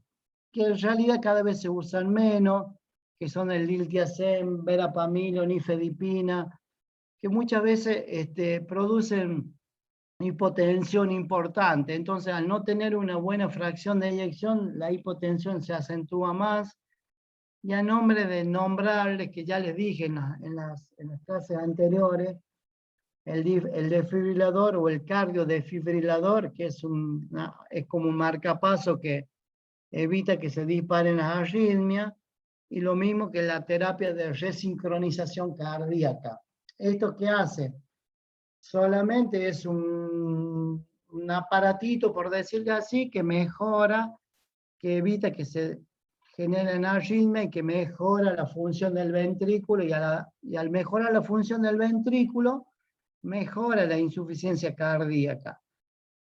en realidad cada vez se usan menos, que son el diltiazem, verapamil, nifedipina, que muchas veces producen hipotensión importante. Entonces, al no tener una buena fracción de eyección, la hipotensión se acentúa más. Y a nombre de nombrarles, que ya les dije en las clases anteriores, el desfibrilador o el cardiodesfibrilador, que es como un marcapaso que evita que se disparen las arritmias, y lo mismo que la terapia de resincronización cardíaca. ¿Esto qué hace? Solamente es un aparatito, por decirlo así, que mejora, que evita que se generen arritmia y que mejora la función del ventrículo, y al mejorar la función del ventrículo, mejora la insuficiencia cardíaca.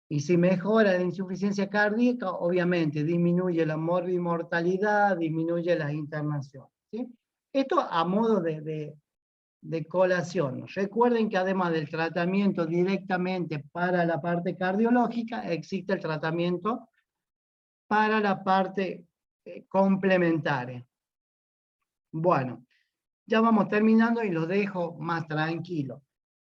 Y si mejora la insuficiencia cardíaca, obviamente disminuye la morbimortalidad, disminuye las internaciones, ¿sí? Esto a modo de colación. Recuerden que además del tratamiento directamente para la parte cardiológica, existe el tratamiento para la parte complementaria. Bueno, ya vamos terminando y los dejo más tranquilos.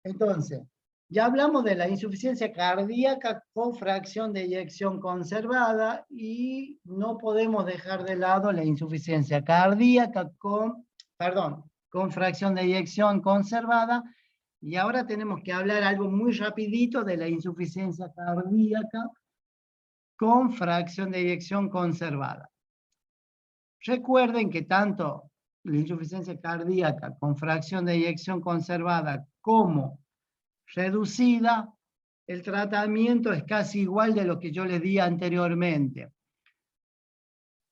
Entonces, ya hablamos de la insuficiencia cardíaca con fracción de eyección conservada, y no podemos dejar de lado la insuficiencia cardíaca con fracción de eyección conservada. Y ahora tenemos que hablar algo muy rapidito de la insuficiencia cardíaca con fracción de eyección conservada. Recuerden que tanto la insuficiencia cardíaca con fracción de eyección conservada como reducida, el tratamiento es casi igual de lo que yo les di anteriormente.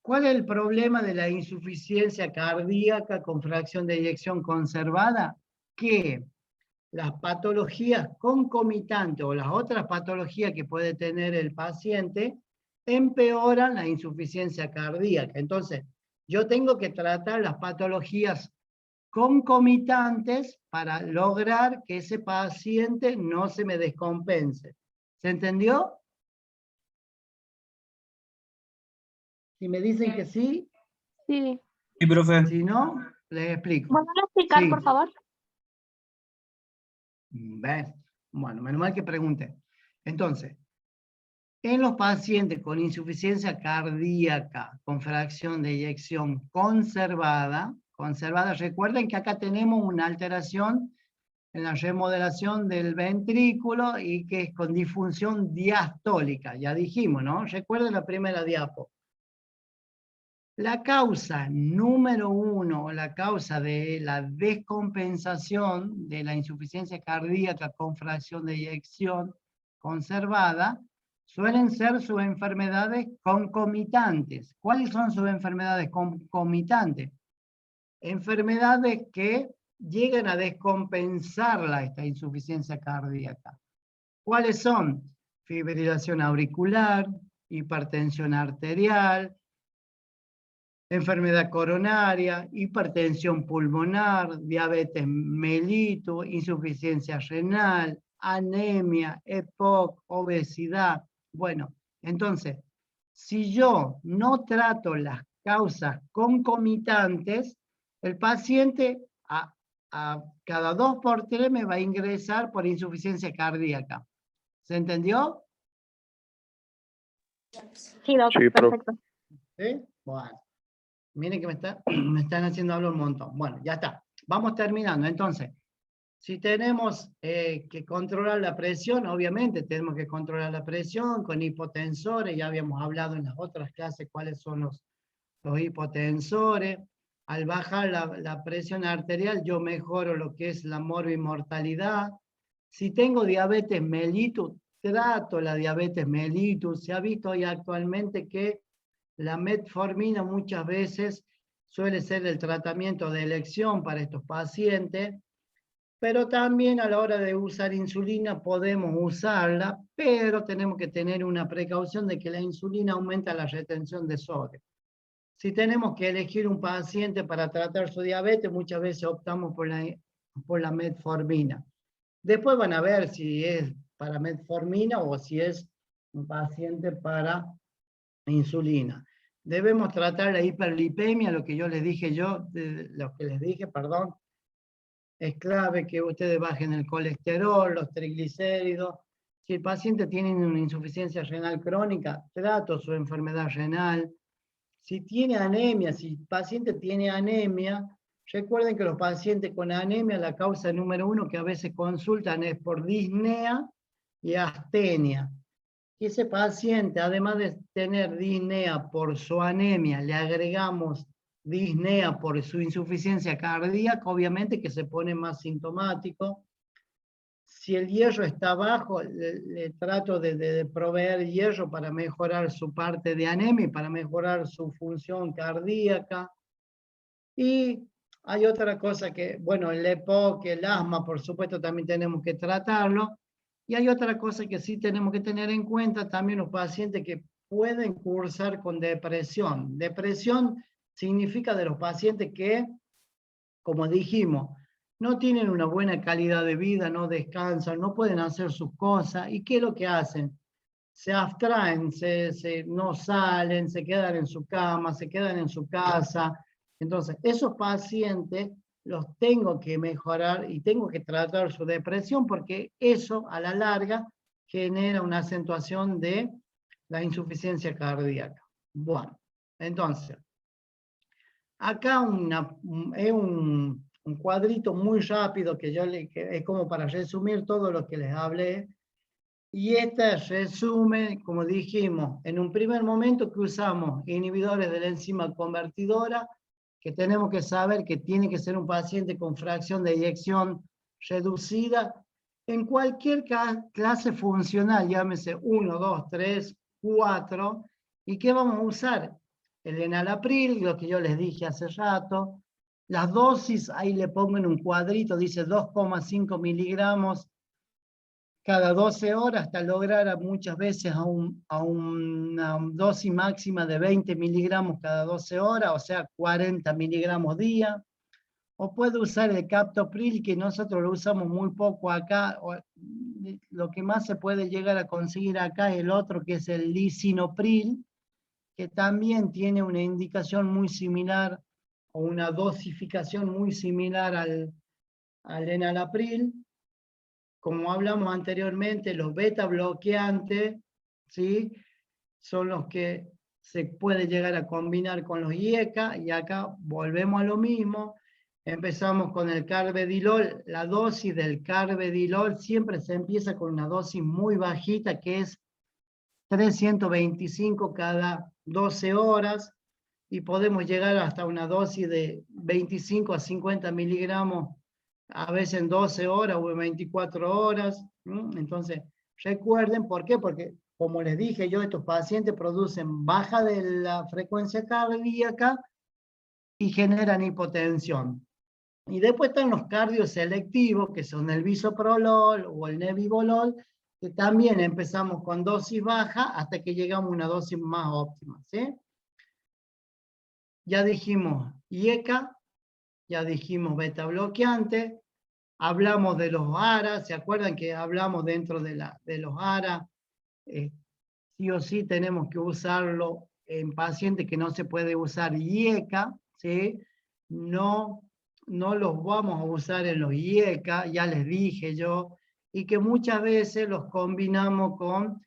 ¿Cuál es el problema de la insuficiencia cardíaca con fracción de eyección conservada? Que las patologías concomitantes o las otras patologías que puede tener el paciente empeoran la insuficiencia cardíaca. Entonces, yo tengo que tratar las patologías concomitantes para lograr que ese paciente no se me descompense. ¿Se entendió? Si me dicen que sí. Sí. Sí, profe. Si no, les explico. ¿Volver a explicar, Sí. por favor? ¿Ves? Bueno, menos mal que pregunté. Entonces, en los pacientes con insuficiencia cardíaca con fracción de eyección conservada, recuerden que acá tenemos una alteración en la remodelación del ventrículo y que es con disfunción diastólica, ya dijimos, ¿no? Recuerden la primera diapo. La causa número 1, la causa de la descompensación de la insuficiencia cardíaca con fracción de eyección conservada, suelen ser sus enfermedades concomitantes. ¿Cuáles son sus enfermedades concomitantes? Enfermedades que llegan a descompensarla, esta insuficiencia cardíaca. ¿Cuáles son? Fibrilación auricular, hipertensión arterial, enfermedad coronaria, hipertensión pulmonar, diabetes mellitus, insuficiencia renal, anemia, EPOC, obesidad. Bueno, entonces, si yo no trato las causas concomitantes, el paciente a cada 2 por 3 me va a ingresar por insuficiencia cardíaca. ¿Se entendió? Sí, doctor, Sí, perfecto. ¿Sí? Bueno. Miren que me están haciendo hablar un montón. Bueno, ya está. Vamos terminando. Entonces, si tenemos que controlar la presión, obviamente tenemos que controlar la presión con hipotensores. Ya habíamos hablado en las otras clases cuáles son los hipotensores. Al bajar la presión arterial, yo mejoro lo que es la morbimortalidad. Si tengo diabetes mellitus, trato la diabetes mellitus. Se ha visto hoy actualmente que La metformina muchas veces suele ser el tratamiento de elección para estos pacientes, pero también a la hora de usar insulina podemos usarla, pero tenemos que tener una precaución de que la insulina aumenta la retención de sodio. Si tenemos que elegir un paciente para tratar su diabetes, muchas veces optamos por la metformina. Después van a ver si es para metformina o si es un paciente para insulina. Debemos tratar la hiperlipemia, lo que les dije, perdón. Es clave que ustedes bajen el colesterol, los triglicéridos. Si el paciente tiene una insuficiencia renal crónica, trato su enfermedad renal. Si tiene anemia, si el paciente tiene anemia, recuerden que los pacientes con anemia, la causa número 1 que a veces consultan es por disnea y astenia. Y ese paciente, además de tener disnea por su anemia, le agregamos disnea por su insuficiencia cardíaca, obviamente que se pone más sintomático. Si el hierro está bajo, le trato de proveer hierro para mejorar su parte de anemia y para mejorar su función cardíaca. Y hay otra cosa que, bueno, el EPOC, el asma, por supuesto, también tenemos que tratarlo. Y hay otra cosa que sí tenemos que tener en cuenta, también los pacientes que pueden cursar con depresión. Depresión significa de los pacientes que, como dijimos, no tienen una buena calidad de vida, no descansan, no pueden hacer sus cosas. ¿Y qué es lo que hacen? Se abstraen, no salen, se quedan en su cama, se quedan en su casa. Entonces, esos pacientes los tengo que mejorar y tengo que tratar su depresión porque eso a la larga genera una acentuación de la insuficiencia cardíaca. Bueno, entonces, acá es un cuadrito muy rápido que es como para resumir todo lo que les hablé. Y este resume, como dijimos, en un primer momento que usamos inhibidores de la enzima convertidora, que tenemos que saber que tiene que ser un paciente con fracción de eyección reducida en cualquier clase funcional, llámese 1, 2, 3, 4, ¿y qué vamos a usar? El enalapril, lo que yo les dije hace rato, las dosis, ahí le pongo en un cuadrito, dice 2,5 miligramos cada 12 horas, hasta lograr muchas veces a una dosis máxima de 20 miligramos cada 12 horas, o sea, 40 miligramos día. O puede usar el captopril, que nosotros lo usamos muy poco acá. Lo que más se puede llegar a conseguir acá es el otro, que es el lisinopril, que también tiene una indicación muy similar, o una dosificación muy similar al enalapril. Como hablamos anteriormente, los beta bloqueantes, ¿sí? Son los que se puede llegar a combinar con los IECA, y acá volvemos a lo mismo. Empezamos con el carvedilol. La dosis del carvedilol siempre se empieza con una dosis muy bajita, que es 325 cada 12 horas, y podemos llegar hasta una dosis de 25 a 50 miligramos a veces en 12 horas o en 24 horas. Entonces, recuerden, ¿por qué? Porque, como les dije yo, estos pacientes producen baja de la frecuencia cardíaca y generan hipotensión. Y después están los cardioselectivos, que son el bisoprolol o el nebivolol, que también empezamos con dosis baja hasta que llegamos a una dosis más óptima, ¿sí? Ya dijimos IECA, ya dijimos beta bloqueante, hablamos de los ARA, ¿se acuerdan que hablamos dentro de los ARA? Sí o sí tenemos que usarlo en pacientes que no se puede usar IECA, ¿sí? No los vamos a usar en los IECA, ya les dije yo, y que muchas veces los combinamos con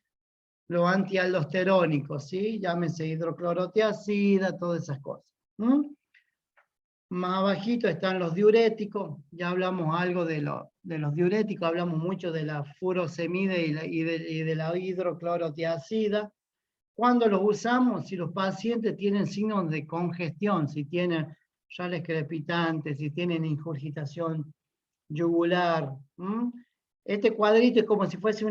los antialdosterónicos, ¿sí? Llámese hidroclorotiazida, todas esas cosas. Más abajito están los diuréticos, ya hablamos algo de los diuréticos, hablamos mucho de la furosemida y de la hidroclorotiazida. ¿Cuándo los usamos? Si los pacientes tienen signos de congestión, si tienen rales crepitantes, si tienen ingurgitación yugular. Este cuadrito es como si fuese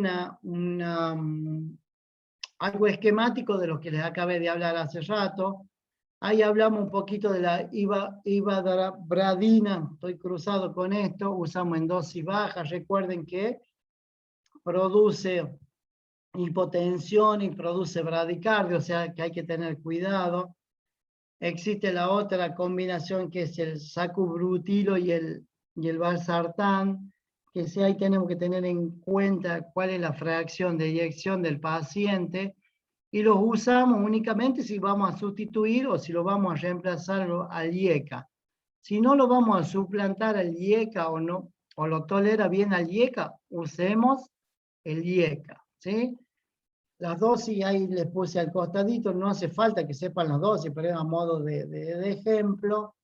algo esquemático de lo que les acabé de hablar hace rato. Ahí hablamos un poquito de la ivabradina, estoy cruzado con esto, usamos en dosis bajas. Recuerden que produce hipotensión y produce bradicardia, o sea que hay que tener cuidado. Existe la otra combinación que es el sacubrutilo y el valsartán, que sí ahí tenemos que tener en cuenta cuál es la fracción de eyección del paciente, y los usamos únicamente si vamos a sustituir o si lo vamos a reemplazar al IECA. Si no lo vamos a suplantar al IECA o no, o lo tolera bien al IECA, usemos el IECA, ¿sí? Las dosis ahí les puse al costadito, no hace falta que sepan las dosis, pero es a modo de ejemplo.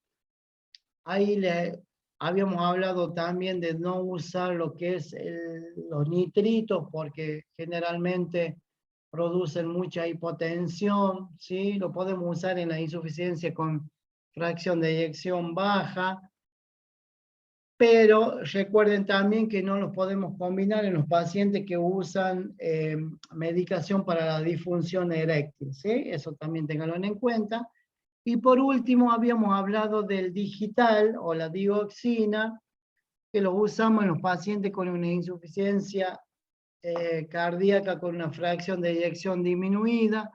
Ahí habíamos hablado también de no usar lo que es los nitritos, porque generalmente producen mucha hipotensión, ¿sí? Lo podemos usar en la insuficiencia con fracción de eyección baja, pero recuerden también que no los podemos combinar en los pacientes que usan medicación para la disfunción eréctil, ¿sí? Eso también ténganlo en cuenta. Y por último, habíamos hablado del digital o la dioxina, que lo usamos en los pacientes con una insuficiencia cardíaca con una fracción de eyección disminuida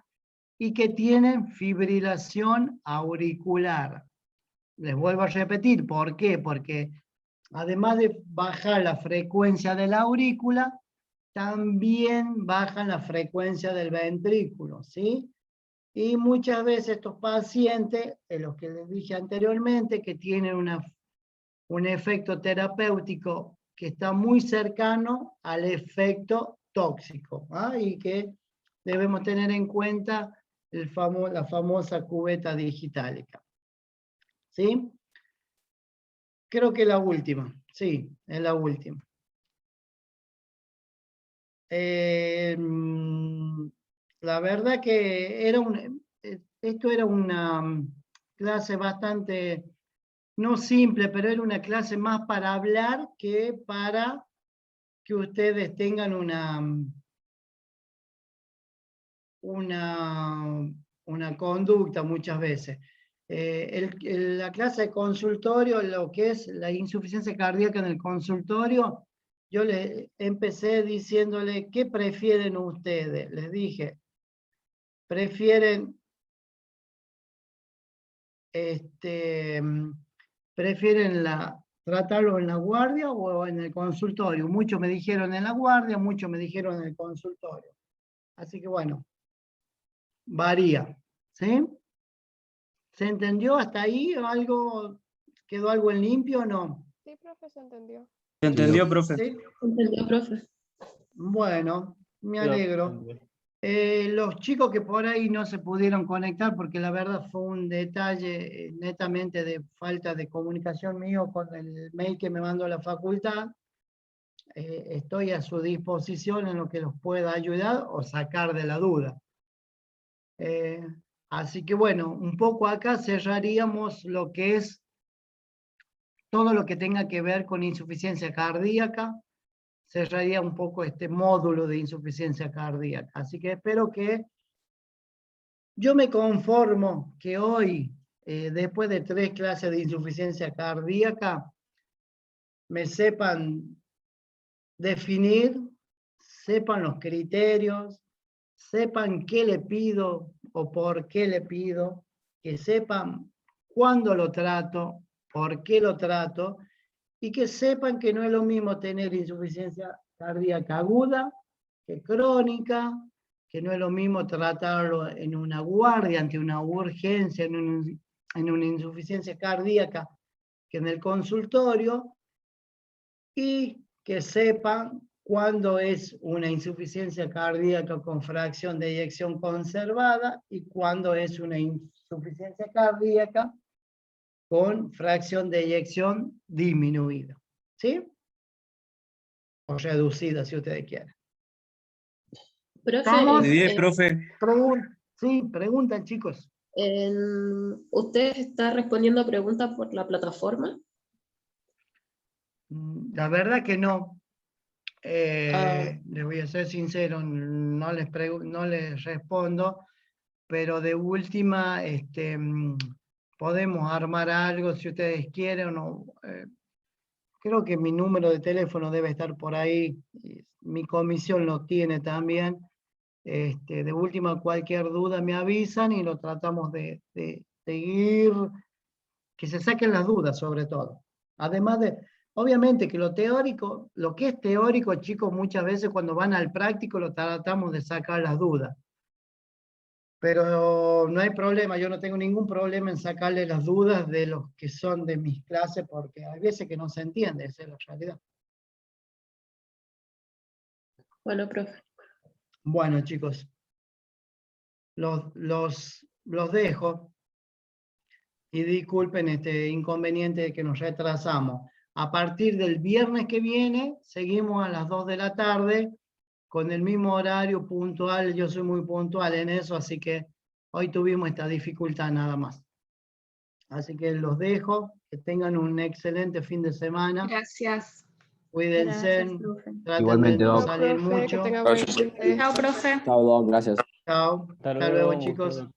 y que tienen fibrilación auricular. Les vuelvo a repetir, ¿por qué? Porque además de bajar la frecuencia de la aurícula, también bajan la frecuencia del ventrículo, ¿sí? Y muchas veces estos pacientes, los que les dije anteriormente, que tienen un efecto terapéutico que está muy cercano al efecto tóxico, ¿ah? Y que debemos tener en cuenta la famosa cubeta digitálica. ¿Sí? Creo que la última, sí, es la última. La verdad que esto era una clase bastante, no simple, pero era una clase más para hablar que para que ustedes tengan una conducta muchas veces. La clase de consultorio, lo que es la insuficiencia cardíaca en el consultorio, yo les empecé diciéndole, ¿qué prefieren ustedes? Les dije, ¿prefieren tratarlo en la guardia o en el consultorio? Muchos me dijeron en la guardia, muchos me dijeron en el consultorio. Así que bueno, varía, ¿sí? ¿Se entendió hasta ahí? ¿Quedó algo en limpio o no? Sí, profe, se entendió. ¿Se entendió, profe? ¿Sí? Entendió, profe. Bueno, me alegro. Los chicos que por ahí no se pudieron conectar, porque la verdad fue un detalle netamente de falta de comunicación mío con el mail que me mandó la facultad, estoy a su disposición en lo que los pueda ayudar o sacar de la duda. Así que bueno, un poco acá cerraríamos lo que es todo lo que tenga que ver con insuficiencia cardíaca, cerraría un poco este módulo de insuficiencia cardíaca. Así que espero que yo me conformo que hoy, después de 3 clases de insuficiencia cardíaca, me sepan definir, sepan los criterios, sepan qué le pido o por qué le pido, que sepan cuándo lo trato, por qué lo trato, y que sepan que no es lo mismo tener insuficiencia cardíaca aguda que crónica, que no es lo mismo tratarlo en una guardia, ante una urgencia, en una insuficiencia cardíaca, que en el consultorio, y que sepan cuándo es una insuficiencia cardíaca con fracción de eyección conservada y cuándo es una insuficiencia cardíaca con fracción de eyección disminuida, ¿sí? O reducida, si ustedes quieren. Profe, Muy bien, profe. Sí, preguntan, chicos. ¿usted está respondiendo a preguntas por la plataforma? La verdad que no. Les voy a ser sincero, no les respondo, pero de última, podemos armar algo si ustedes quieren o no. Creo que mi número de teléfono debe estar por ahí, mi comisión lo tiene también. De última, cualquier duda me avisan y lo tratamos de seguir, que se saquen las dudas sobre todo. Además de, obviamente que lo teórico, lo que es teórico, chicos, muchas veces cuando van al práctico lo tratamos de sacar las dudas. Pero no hay problema, yo no tengo ningún problema en sacarle las dudas de los que son de mis clases, porque hay veces que no se entiende, esa es la realidad. Bueno, profe. Bueno, chicos, los dejo y disculpen este inconveniente de que nos retrasamos. A partir del viernes que viene, seguimos a las 2 de la tarde, con el mismo horario puntual. Yo soy muy puntual en eso, así que hoy tuvimos esta dificultad nada más. Así que los dejo, que tengan un excelente fin de semana. Gracias. Cuídense, Gracias, profe. traten Igualmente, de no Doc. salir Profe, que mucho. tenga buen fin de- Chao, profe. Chao, Doc, gracias. Chao, hasta luego chicos.